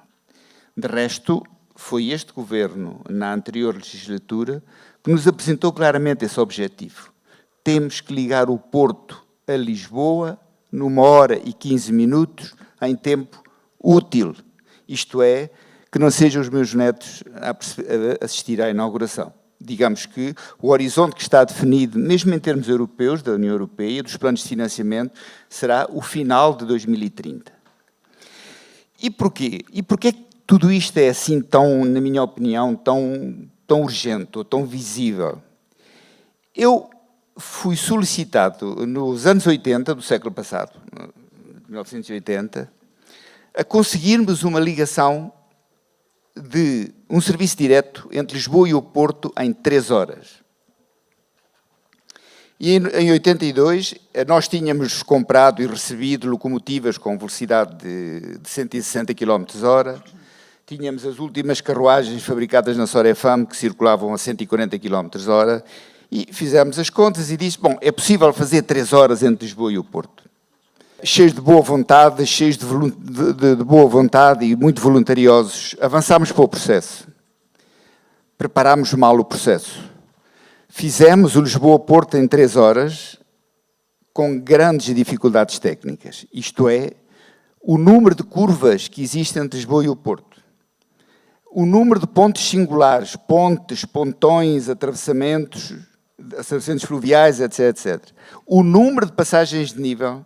De resto, foi este governo, na anterior legislatura, que nos apresentou claramente esse objetivo. Temos que ligar o Porto a Lisboa numa hora e 15 minutos em tempo útil. Isto é, que não sejam os meus netos a assistir à inauguração. Digamos que o horizonte que está definido, mesmo em termos europeus, da União Europeia, dos planos de financiamento, será o final de 2030. E porquê? E porquê que tudo isto é assim tão, na minha opinião, tão urgente ou tão visível? Eu fui solicitado nos anos 80 do século passado, 1980, a conseguirmos uma ligação de um serviço direto entre Lisboa e o Porto em 3 horas. E em 82 nós tínhamos comprado e recebido locomotivas com velocidade de 160 km/h, tínhamos as últimas carruagens fabricadas na Sorefam que circulavam a 140 km/h e fizemos as contas e disse, bom, é possível fazer 3 horas entre Lisboa e o Porto. cheios de boa vontade, cheios de boa vontade e muito voluntariosos, avançámos para o processo. Preparámos mal o processo. Fizemos o Lisboa-Porto em 3 horas, com grandes dificuldades técnicas. Isto é, o número de curvas que existe entre Lisboa e o Porto, o número de pontos singulares, pontes, pontões, atravessamentos fluviais, etc. O número de passagens de nível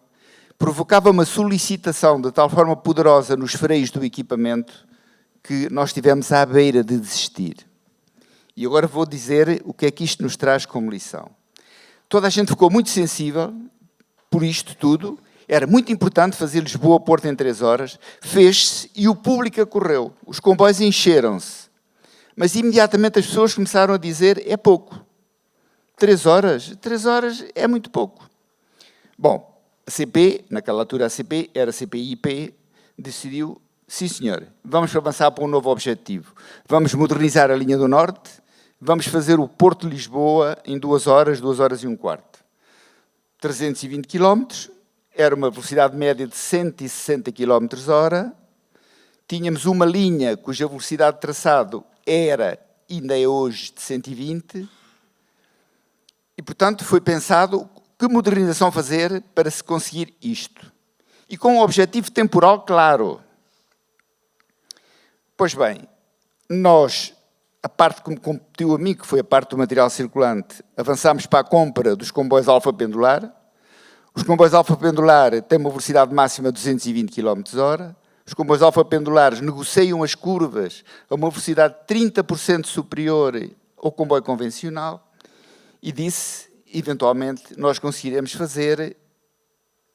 provocava uma solicitação de tal forma poderosa nos freios do equipamento que nós estivemos à beira de desistir. E agora vou dizer o que é que isto nos traz como lição. Toda a gente ficou muito sensível por isto tudo. Era muito importante fazer Lisboa-Porto em 3 horas. Fez-se e o público acorreu. Os comboios encheram-se. Mas imediatamente as pessoas começaram a dizer, é pouco. 3 horas? 3 horas é muito pouco. Bom, a CP, naquela altura a CP, era a CPIP, decidiu, sim senhor, vamos avançar para um novo objetivo. Vamos modernizar a linha do Norte, vamos fazer o Porto de Lisboa em 2 horas, 2 horas e um quarto. 320 km, era uma velocidade média de 160 km hora, tínhamos uma linha cuja velocidade de traçado era, ainda é hoje, de 120, e, portanto, foi pensado que modernização fazer para se conseguir isto. E com um objetivo temporal claro. Pois bem, nós, a parte que me competiu a mim, que foi a parte do material circulante, avançámos para a compra dos comboios alfa pendular. Os comboios alfa pendular têm uma velocidade máxima de 220 km hora. Os comboios alfa pendulares negociam as curvas a uma velocidade 30% superior ao comboio convencional. E disse, eventualmente, nós conseguiremos fazer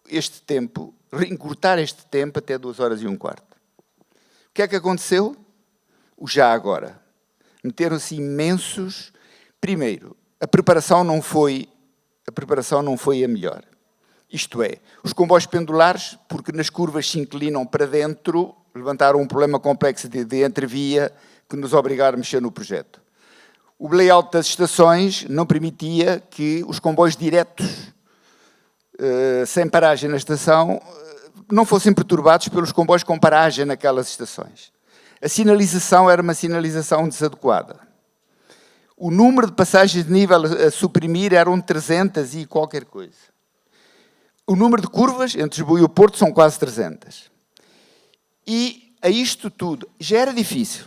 este tempo, encurtar este tempo até 2 horas e um quarto. O que é que aconteceu? O já agora. Meteram-se imensos... Primeiro, a preparação não foi a melhor. Isto é, os comboios pendulares, porque nas curvas se inclinam para dentro, levantaram um problema complexo de entrevia que nos obrigaram a mexer no projeto. O layout das estações não permitia que os comboios diretos, sem paragem na estação, não fossem perturbados pelos comboios com paragem naquelas estações. A sinalização era uma sinalização desadequada. O número de passagens de nível a suprimir eram 300 e qualquer coisa. O número de curvas entre Lisboa e o Porto são quase 300. E a isto tudo já era difícil.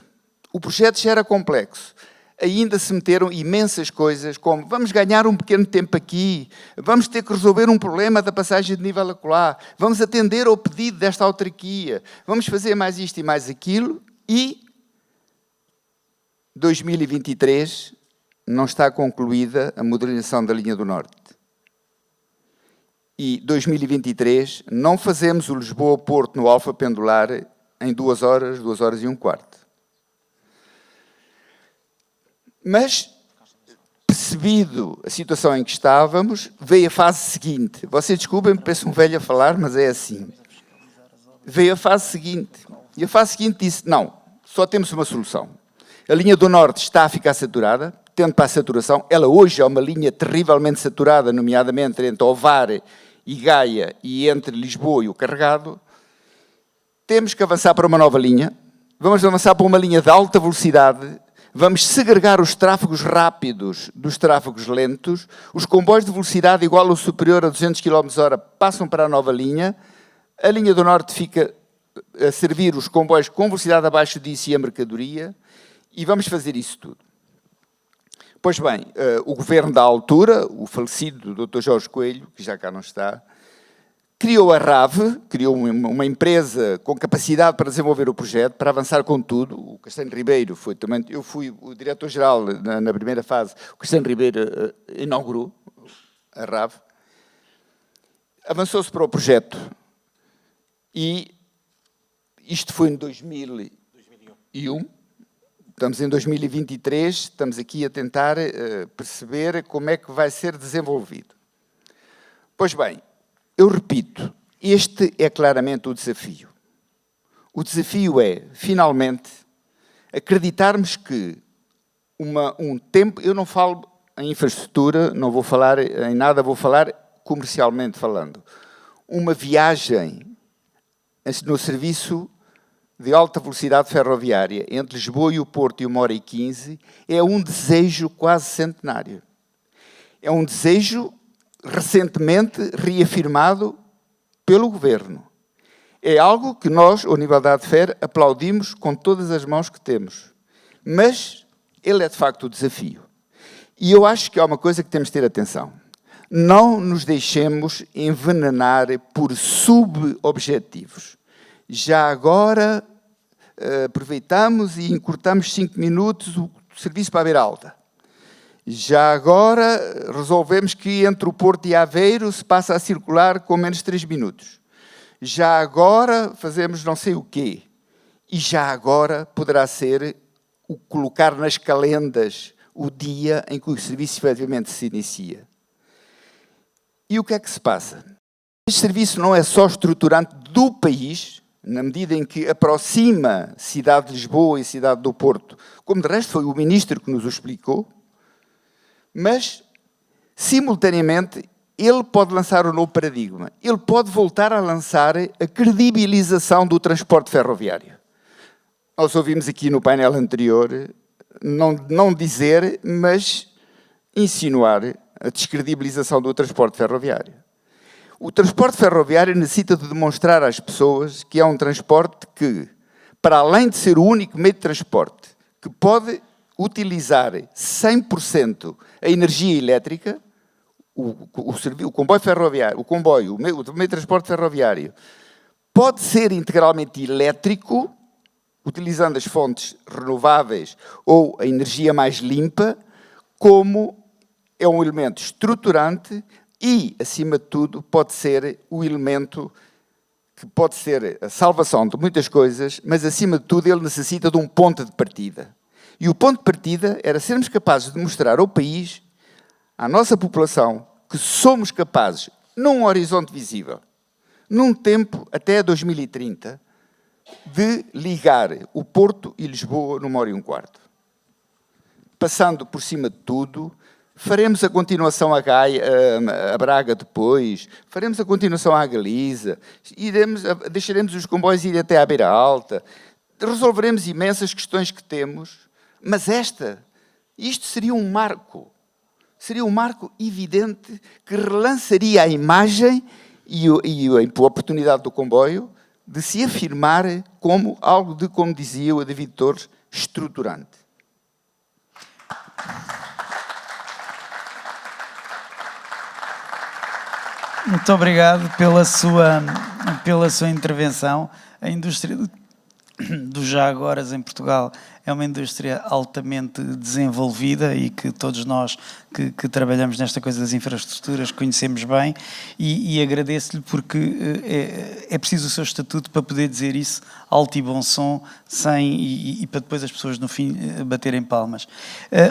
O projeto já era complexo. Ainda se meteram imensas coisas, como vamos ganhar um pequeno tempo aqui, vamos ter que resolver um problema da passagem de nível acolá, vamos atender ao pedido desta autarquia, vamos fazer mais isto e mais aquilo, e 2023 não está concluída a modernização da linha do Norte. E 2023 não fazemos o Lisboa-Porto no Alfa Pendular em 2 horas, 2 horas e um quarto. Mas, percebido a situação em que estávamos, veio a fase seguinte. Vocês desculpem, parece um velho a falar, mas é assim. Veio a fase seguinte. E a fase seguinte disse, não, só temos uma solução. A linha do Norte está a ficar saturada, tendo para a saturação. Ela hoje é uma linha terrivelmente saturada, nomeadamente entre Ovar e Gaia e entre Lisboa e o Carregado. Temos que avançar para uma nova linha. Vamos avançar para uma linha de alta velocidade. Vamos segregar os tráfegos rápidos dos tráfegos lentos. Os comboios de velocidade igual ou superior a 200 km hora passam para a nova linha. A linha do Norte fica a servir os comboios com velocidade abaixo disso e a mercadoria. E vamos fazer isso tudo. Pois bem, o governo da altura, o falecido Dr. Jorge Coelho, que já cá não está, criou a RAV, criou uma empresa com capacidade para desenvolver o projeto, para avançar com tudo. O Castanho Ribeiro foi também... Eu fui o diretor-geral na primeira fase. O Castanho Ribeiro inaugurou a RAV. Avançou-se para o projeto. E isto foi em 2001. Estamos em 2023, estamos aqui a tentar perceber como é que vai ser desenvolvido. Pois bem, eu repito, este é claramente o desafio. O desafio é, finalmente, acreditarmos que um tempo... Eu não falo em infraestrutura, não vou falar em nada, vou falar comercialmente falando. uma viagem no serviço de alta velocidade ferroviária entre Lisboa e o Porto e 1h15 é um desejo quase centenário. É um desejo recentemente reafirmado pelo Governo. É algo que nós, a Universidade de Fera, aplaudimos com todas as mãos que temos. Mas ele é de facto o desafio. E eu acho que há uma coisa que temos de ter atenção. Não nos deixemos envenenar por subobjetivos. Já agora aproveitamos e encurtamos 5 minutos o serviço para a Beira Alta. Já agora resolvemos que entre o Porto e Aveiro se passa a circular com menos de 3 minutos. Já agora fazemos não sei o quê. E já agora poderá ser o colocar nas calendas o dia em que o serviço efetivamente se inicia. E o que é que se passa? Este serviço não é só estruturante do país, na medida em que aproxima a cidade de Lisboa e a cidade do Porto, como de resto foi o Ministro que nos o explicou, mas, simultaneamente, ele pode lançar um novo paradigma. Ele pode voltar a lançar a credibilização do transporte ferroviário. Nós ouvimos aqui no painel anterior, não dizer, mas insinuar a descredibilização do transporte ferroviário. O transporte ferroviário necessita de demonstrar às pessoas que é um transporte que, para além de ser o único meio de transporte que pode utilizar 100% a energia elétrica, o comboio ferroviário, o meio de transporte ferroviário, pode ser integralmente elétrico, utilizando as fontes renováveis ou a energia mais limpa, como é um elemento estruturante e, acima de tudo, pode ser o elemento que pode ser a salvação de muitas coisas, mas, acima de tudo, ele necessita de um ponto de partida. E o ponto de partida era sermos capazes de mostrar ao país, à nossa população, que somos capazes, num horizonte visível, num tempo até 2030, de ligar o Porto e Lisboa numa hora e um quarto. Passando por cima de tudo, faremos a continuação a Braga depois, faremos a continuação à Galiza, deixaremos os comboios ir até à Beira Alta, resolveremos imensas questões que temos, mas isto seria um marco evidente que relançaria a imagem e a oportunidade do comboio de se afirmar como algo de, como dizia o David Torres, estruturante. Muito obrigado pela sua intervenção. A indústria dos já agoras em Portugal é uma indústria altamente desenvolvida e que todos nós que trabalhamos nesta coisa das infraestruturas conhecemos bem e agradeço-lhe porque é preciso o seu estatuto para poder dizer isso alto e bom som e para depois as pessoas no fim baterem palmas.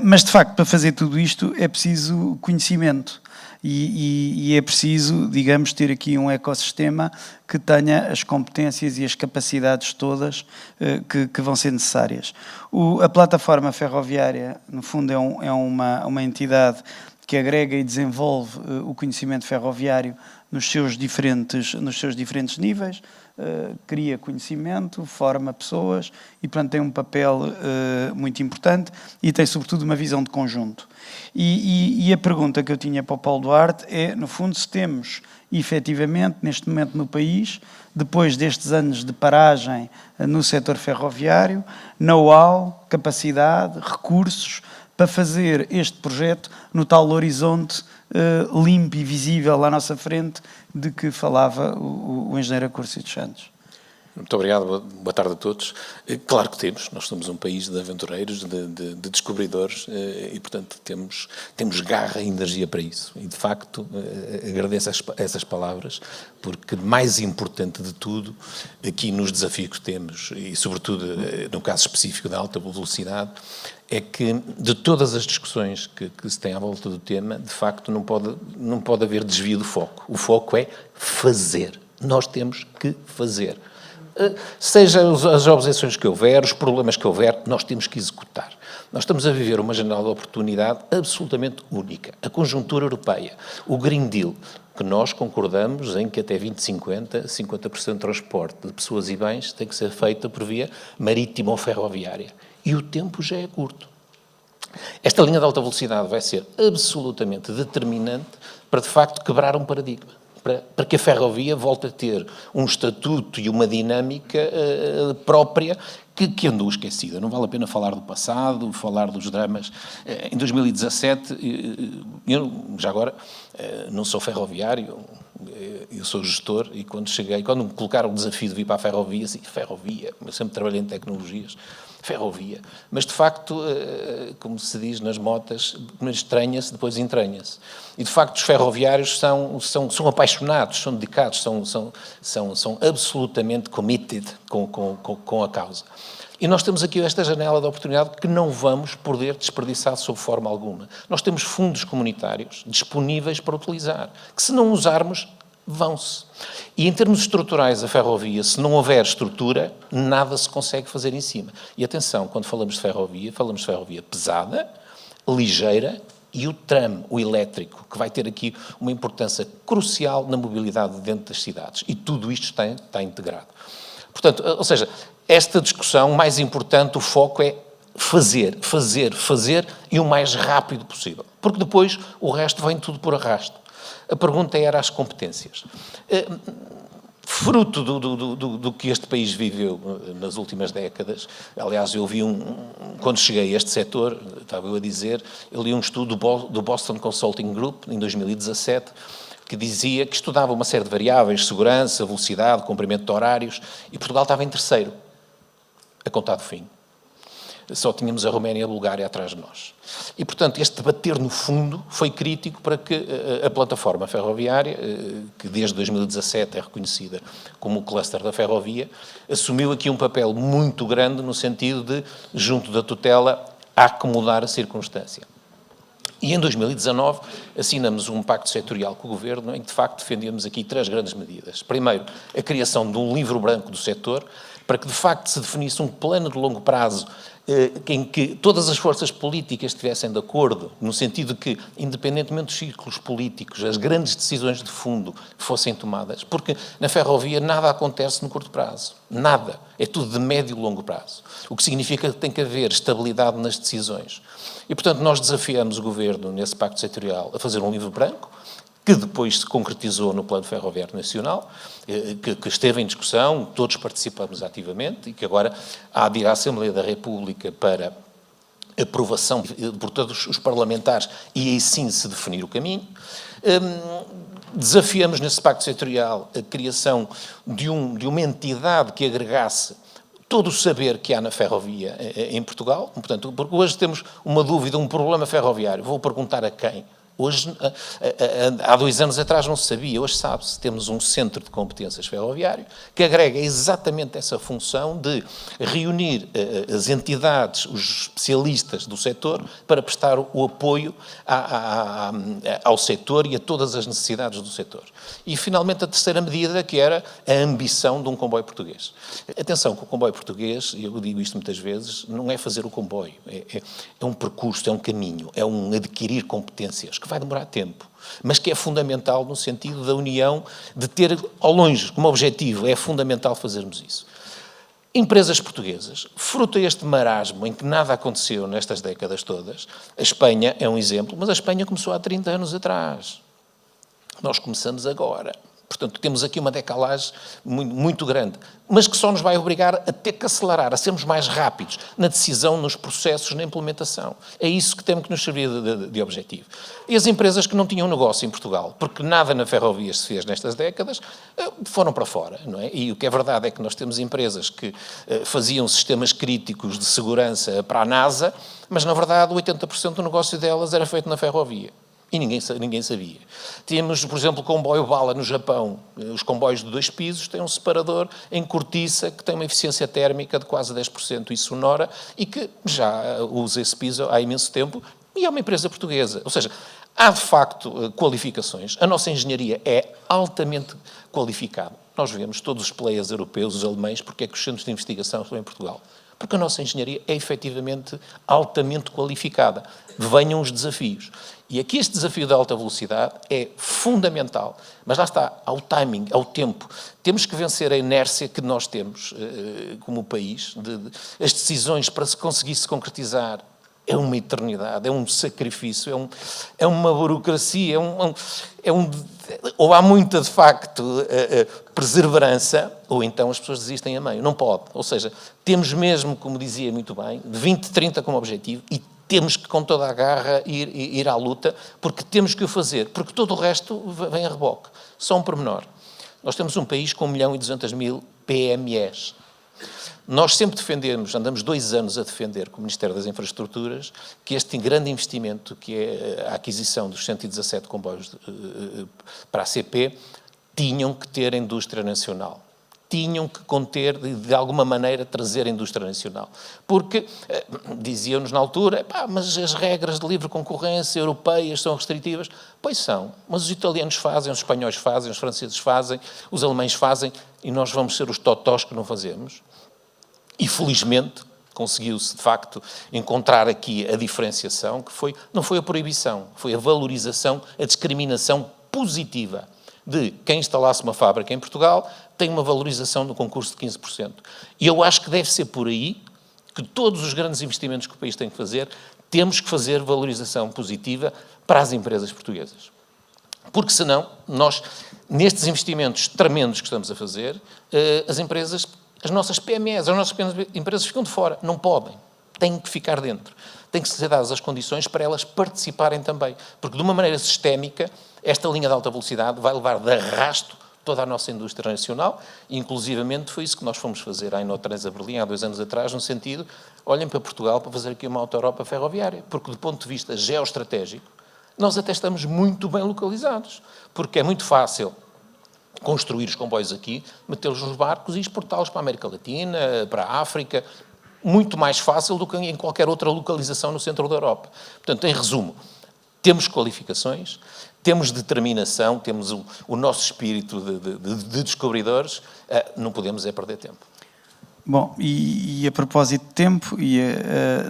Mas de facto para fazer tudo isto é preciso conhecimento. E é preciso, digamos, ter aqui um ecossistema que tenha as competências e as capacidades todas que vão ser necessárias. A plataforma ferroviária, no fundo, é uma entidade que agrega e desenvolve o conhecimento ferroviário nos seus diferentes níveis, cria conhecimento, forma pessoas e, portanto, tem um papel muito importante e tem, sobretudo, uma visão de conjunto. E a pergunta que eu tinha para o Paulo Duarte é, no fundo, se temos, efetivamente, neste momento no país, depois destes anos de paragem no setor ferroviário, know-how, capacidade, recursos, para fazer este projeto no tal horizonte limpo e visível à nossa frente de que falava o engenheiro Acúrcio dos Santos. Muito obrigado, boa tarde a todos. Claro que temos, nós somos um país de aventureiros, de descobridores e, portanto, temos garra e energia para isso. E, de facto, agradeço essas palavras, porque mais importante de tudo, aqui nos desafios que temos, e sobretudo no caso específico da alta velocidade, é que de todas as discussões que se tem à volta do tema, de facto, não pode haver desvio do foco. O foco é fazer. Nós temos que fazer. seja as objeções que houver, os problemas que houver, nós temos que executar. Nós estamos a viver uma janela de oportunidade absolutamente única. A conjuntura europeia, o Green Deal, que nós concordamos em que até 2050, 50% do transporte de pessoas e bens tem que ser feita por via marítima ou ferroviária. E o tempo já é curto. Esta linha de alta velocidade vai ser absolutamente determinante para, de facto, quebrar um paradigma. Para que a ferrovia volte a ter um estatuto e uma dinâmica própria que andou esquecida. Não vale a pena falar do passado, falar dos dramas. Em 2017, eu, já agora, não sou ferroviário, eu sou gestor, e quando me colocaram o desafio de vir para a ferrovia, assim, ferrovia, eu sempre trabalhei em tecnologias, ferrovia, mas de facto, como se diz nas motas, estranha-se, depois entranha-se. E de facto os ferroviários são apaixonados, são dedicados, são absolutamente committed com a causa. E nós temos aqui esta janela de oportunidade que não vamos poder desperdiçar sob forma alguma. Nós temos fundos comunitários disponíveis para utilizar, que se não usarmos, vão-se. E em termos estruturais, a ferrovia, se não houver estrutura, nada se consegue fazer em cima. E atenção, quando falamos de ferrovia pesada, ligeira, e o tram, o elétrico, que vai ter aqui uma importância crucial na mobilidade dentro das cidades. E tudo isto está integrado. Portanto, ou seja, esta discussão, mais importante, o foco é fazer e o mais rápido possível. Porque depois o resto vem tudo por arrasto. A pergunta era as competências. Fruto do que este país viveu nas últimas décadas, aliás, eu vi quando cheguei a este setor, estava eu a dizer, eu li um estudo do Boston Consulting Group, em 2017, que dizia que estudava uma série de variáveis, segurança, velocidade, comprimento de horários, e Portugal estava em terceiro, a contar do fim. Só tínhamos a Roménia e a Bulgária atrás de nós. E, portanto, este bater no fundo foi crítico para que a plataforma ferroviária, que desde 2017 é reconhecida como o cluster da ferrovia, assumiu aqui um papel muito grande no sentido de, junto da tutela, acomodar a circunstância. E em 2019 assinamos um pacto setorial com o Governo em que, de facto, defendíamos aqui 3 grandes medidas. Primeiro, a criação de um livro branco do setor, para que, de facto, se definisse um plano de longo prazo em que todas as forças políticas estivessem de acordo, no sentido de que, independentemente dos círculos políticos, as grandes decisões de fundo fossem tomadas, porque na ferrovia nada acontece no curto prazo. Nada. É tudo de médio e longo prazo. O que significa que tem que haver estabilidade nas decisões. E, portanto, nós desafiamos o Governo, nesse Pacto Setorial, a fazer um livro branco, que depois se concretizou no Plano Ferroviário Nacional, que esteve em discussão, todos participamos ativamente, e que agora há de ir à Assembleia da República para aprovação por todos os parlamentares, e aí sim se definir o caminho. Desafiamos nesse Pacto Setorial a criação de uma entidade que agregasse todo o saber que há na ferrovia em Portugal. Portanto, porque hoje temos uma dúvida, um problema ferroviário, vou perguntar a quem? Hoje, há 2 anos atrás não se sabia, hoje sabe-se. Temos um centro de competências ferroviário que agrega exatamente essa função de reunir as entidades, os especialistas do setor, para prestar o apoio ao setor e a todas as necessidades do setor. E, finalmente, a terceira medida, que era a ambição de um comboio português. Atenção, que o comboio português, eu digo isto muitas vezes, não é fazer o comboio, é um percurso, é um caminho, é um adquirir competências, que vai demorar tempo, mas que é fundamental no sentido da união, de ter ao longe como objetivo, é fundamental fazermos isso. Empresas portuguesas, fruto a este marasmo em que nada aconteceu nestas décadas todas, a Espanha é um exemplo, mas a Espanha começou há 30 anos atrás. Nós começamos agora. Portanto, temos aqui uma decalagem muito, muito grande, mas que só nos vai obrigar a ter que acelerar, a sermos mais rápidos na decisão, nos processos, na implementação. É isso que temos que nos servir de objetivo. E as empresas que não tinham negócio em Portugal, porque nada na ferrovia se fez nestas décadas, foram para fora, não é? E o que é verdade é que nós temos empresas que faziam sistemas críticos de segurança para a NASA, mas, na verdade, 80% do negócio delas era feito na ferrovia. E ninguém sabia. Temos, por exemplo, o comboio bala no Japão. Os comboios de 2 pisos têm um separador em cortiça que tem uma eficiência térmica de quase 10% e sonora e que já usa esse piso há imenso tempo e é uma empresa portuguesa. Ou seja, há de facto qualificações. A nossa engenharia é altamente qualificada. nós vemos todos os players europeus, os alemães, porque é que os centros de investigação estão em Portugal? Porque a nossa engenharia é efetivamente altamente qualificada. Venham os desafios. E aqui este desafio da alta velocidade é fundamental. Mas lá está, ao timing, ao tempo. Temos que vencer a inércia que nós temos como país. As decisões para se conseguir se concretizar é uma eternidade, é um sacrifício, é uma burocracia, ou há muita, de facto, perseverança, ou então as pessoas desistem a meio. Não pode. Ou seja, temos mesmo, como dizia muito bem, de 2030 como objetivo e temos que, com toda a garra, ir à luta, porque temos que o fazer, porque todo o resto vem a reboque. Só um pormenor. Nós temos um país com 1.200.000 PMEs. Nós sempre defendemos, andamos 2 anos a defender com o Ministério das Infraestruturas, que este grande investimento, que é a aquisição dos 117 comboios para a CP, tinham que ter indústria nacional. Tinham que conter, de alguma maneira, trazer a indústria nacional. Porque, diziam-nos na altura, mas as regras de livre concorrência europeias são restritivas. Pois são, mas os italianos fazem, os espanhóis fazem, os franceses fazem, os alemães fazem, e nós vamos ser os totós que não fazemos. E, felizmente, conseguiu-se, de facto, encontrar aqui a diferenciação, que não foi a proibição, foi a valorização, a discriminação positiva de quem instalasse uma fábrica em Portugal tem uma valorização no concurso de 15%. E eu acho que deve ser por aí que todos os grandes investimentos que o país tem que fazer, temos que fazer valorização positiva para as empresas portuguesas. Porque, senão, nós, nestes investimentos tremendos que estamos a fazer, as nossas PMEs, as nossas pequenas empresas ficam de fora. Não podem. Têm que ficar dentro. Têm que ser dadas as condições para elas participarem também. Porque, de uma maneira sistémica, esta linha de alta velocidade vai levar de arrasto toda a nossa indústria nacional, e, inclusivamente, foi isso que nós fomos fazer à Inotrans a Berlim, há 2 anos atrás, no sentido, olhem para Portugal para fazer aqui uma auto-Europa ferroviária. Porque, do ponto de vista geoestratégico, nós até estamos muito bem localizados. Porque é muito fácil construir os comboios aqui, metê-los nos barcos e exportá-los para a América Latina, para a África, muito mais fácil do que em qualquer outra localização no centro da Europa. Portanto, em resumo, temos qualificações, temos determinação, temos o nosso espírito de descobridores, não podemos perder tempo. Bom, e a propósito de tempo,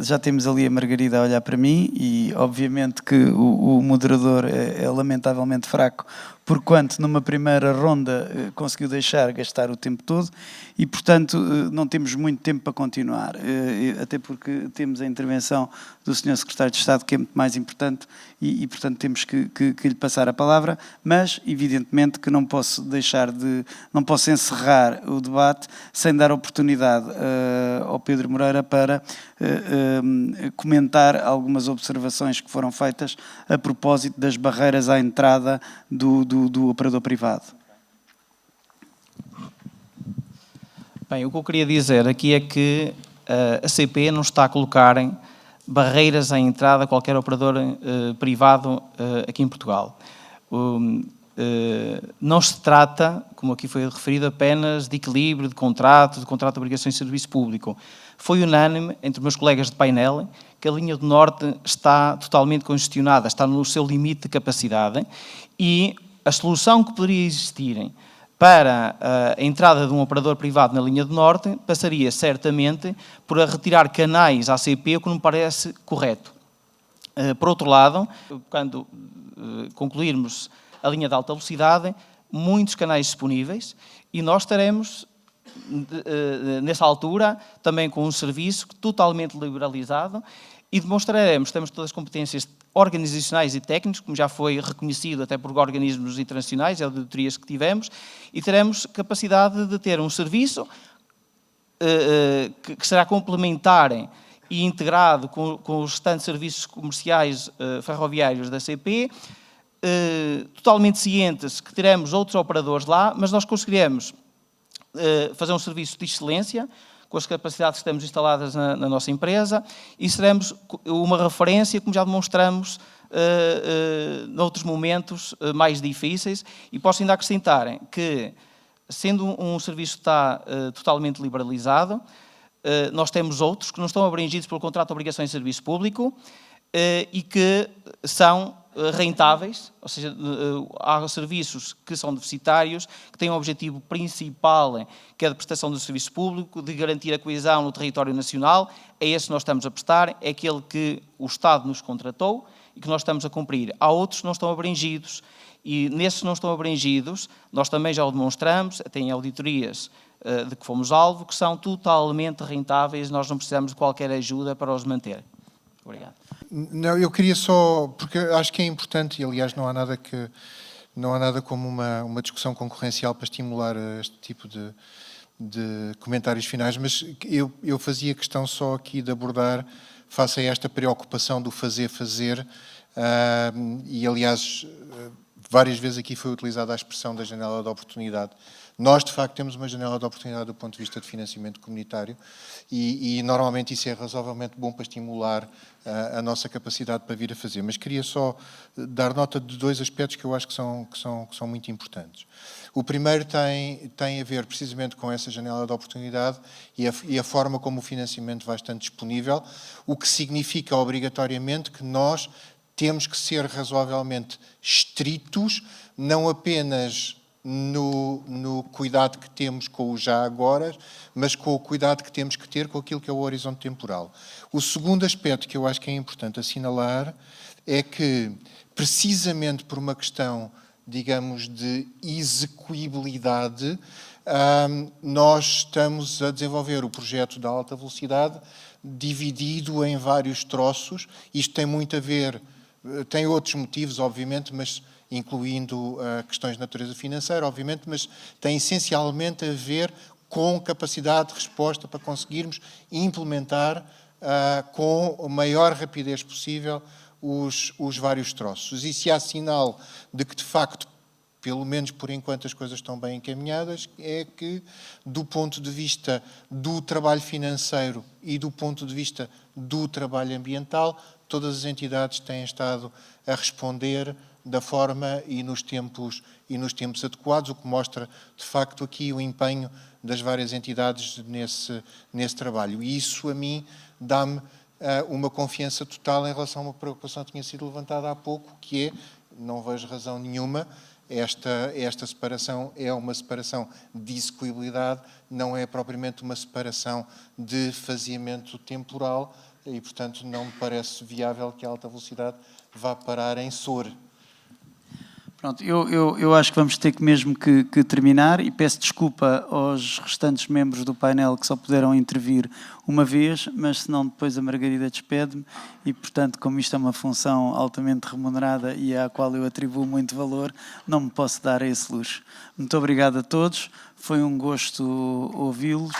já temos ali a Margarida a olhar para mim e obviamente que o moderador é lamentavelmente fraco, porquanto numa primeira ronda conseguiu gastar o tempo todo e, portanto, não temos muito tempo para continuar, até porque temos a intervenção do Sr. Secretário de Estado, que é muito mais importante e portanto, temos que lhe passar a palavra, mas, evidentemente, que não posso encerrar o debate sem dar oportunidade ao Pedro Moreira para comentar algumas observações que foram feitas a propósito das barreiras à entrada do operador privado. Bem, o que eu queria dizer aqui é que a CP não está a colocar barreiras à entrada a qualquer operador privado aqui em Portugal. Não se trata, como aqui foi referido, apenas de equilíbrio de contrato de obrigações de serviço público. Foi unânime entre meus colegas de painel que a linha do Norte está totalmente congestionada, está no seu limite de capacidade e a solução que poderia existir para a entrada de um operador privado na linha do Norte passaria certamente por retirar canais à CP, o que não me parece correto. Por outro lado, quando concluirmos a linha de alta velocidade, muitos canais disponíveis e nós estaremos, nessa altura, também com um serviço totalmente liberalizado e demonstraremos, temos todas as competências organizacionais e técnicas, como já foi reconhecido até por organismos internacionais e auditorias que tivemos, e teremos capacidade de ter um serviço que será complementar e integrado com os restantes serviços comerciais ferroviários da CP, totalmente cientes que teremos outros operadores lá, mas nós conseguiremos fazer um serviço de excelência, com as capacidades que temos instaladas na nossa empresa, e seremos uma referência, como já demonstramos noutros momentos mais difíceis, e posso ainda acrescentar que, sendo um serviço que está totalmente liberalizado, nós temos outros que não estão abrangidos pelo contrato de obrigações de serviço público e que são rentáveis, ou seja, há serviços que são deficitários, que têm um objetivo principal, que é de prestação do serviço público, de garantir a coesão no território nacional. É esse que nós estamos a prestar, é aquele que o Estado nos contratou e que nós estamos a cumprir. Há outros que não estão abrangidos, e nesses que não estão abrangidos, nós também já o demonstramos, tem auditorias de que fomos alvo, que são totalmente rentáveis, nós não precisamos de qualquer ajuda para os manter. Obrigado. Não, eu queria só, porque acho que é importante, e aliás não há nada como uma discussão concorrencial para estimular este tipo de comentários finais, mas eu fazia questão só aqui de abordar, face a esta preocupação do fazer, e aliás várias vezes aqui foi utilizada a expressão da janela de oportunidade. Nós, de facto, temos uma janela de oportunidade do ponto de vista de financiamento comunitário e normalmente isso é razoavelmente bom para estimular a nossa capacidade para vir a fazer. Mas queria só dar nota de dois aspectos que eu acho que são muito importantes. O primeiro tem a ver precisamente com essa janela de oportunidade e a forma como o financiamento vai estando disponível, o que significa obrigatoriamente que nós temos que ser razoavelmente estritos, não apenas no cuidado que temos com o já agora, mas com o cuidado que temos que ter com aquilo que é o horizonte temporal. O segundo aspecto que eu acho que é importante assinalar é que, precisamente por uma questão, digamos, de execuibilidade, nós estamos a desenvolver o projeto da alta velocidade dividido em vários troços. Isto tem muito a ver, tem outros motivos, obviamente, mas incluindo questões de natureza financeira, obviamente, mas tem essencialmente a ver com capacidade de resposta para conseguirmos implementar com a maior rapidez possível os vários troços. E se há sinal de que, de facto, pelo menos por enquanto as coisas estão bem encaminhadas, é que, do ponto de vista do trabalho financeiro e do ponto de vista do trabalho ambiental, todas as entidades têm estado a responder da forma e nos tempos adequados, o que mostra, de facto, aqui o empenho das várias entidades nesse trabalho. E isso, a mim, dá-me uma confiança total em relação a uma preocupação que tinha sido levantada há pouco, que é, não vejo razão nenhuma, esta separação é uma separação de execuibilidade, não é propriamente uma separação de faseamento temporal e, portanto, não me parece viável que a alta velocidade vá parar em SOR. Pronto, eu acho que vamos ter mesmo que terminar e peço desculpa aos restantes membros do painel que só puderam intervir uma vez, mas senão depois a Margarida despede-me e, portanto, como isto é uma função altamente remunerada e à qual eu atribuo muito valor, não me posso dar esse luxo. Muito obrigado a todos, foi um gosto ouvi-los.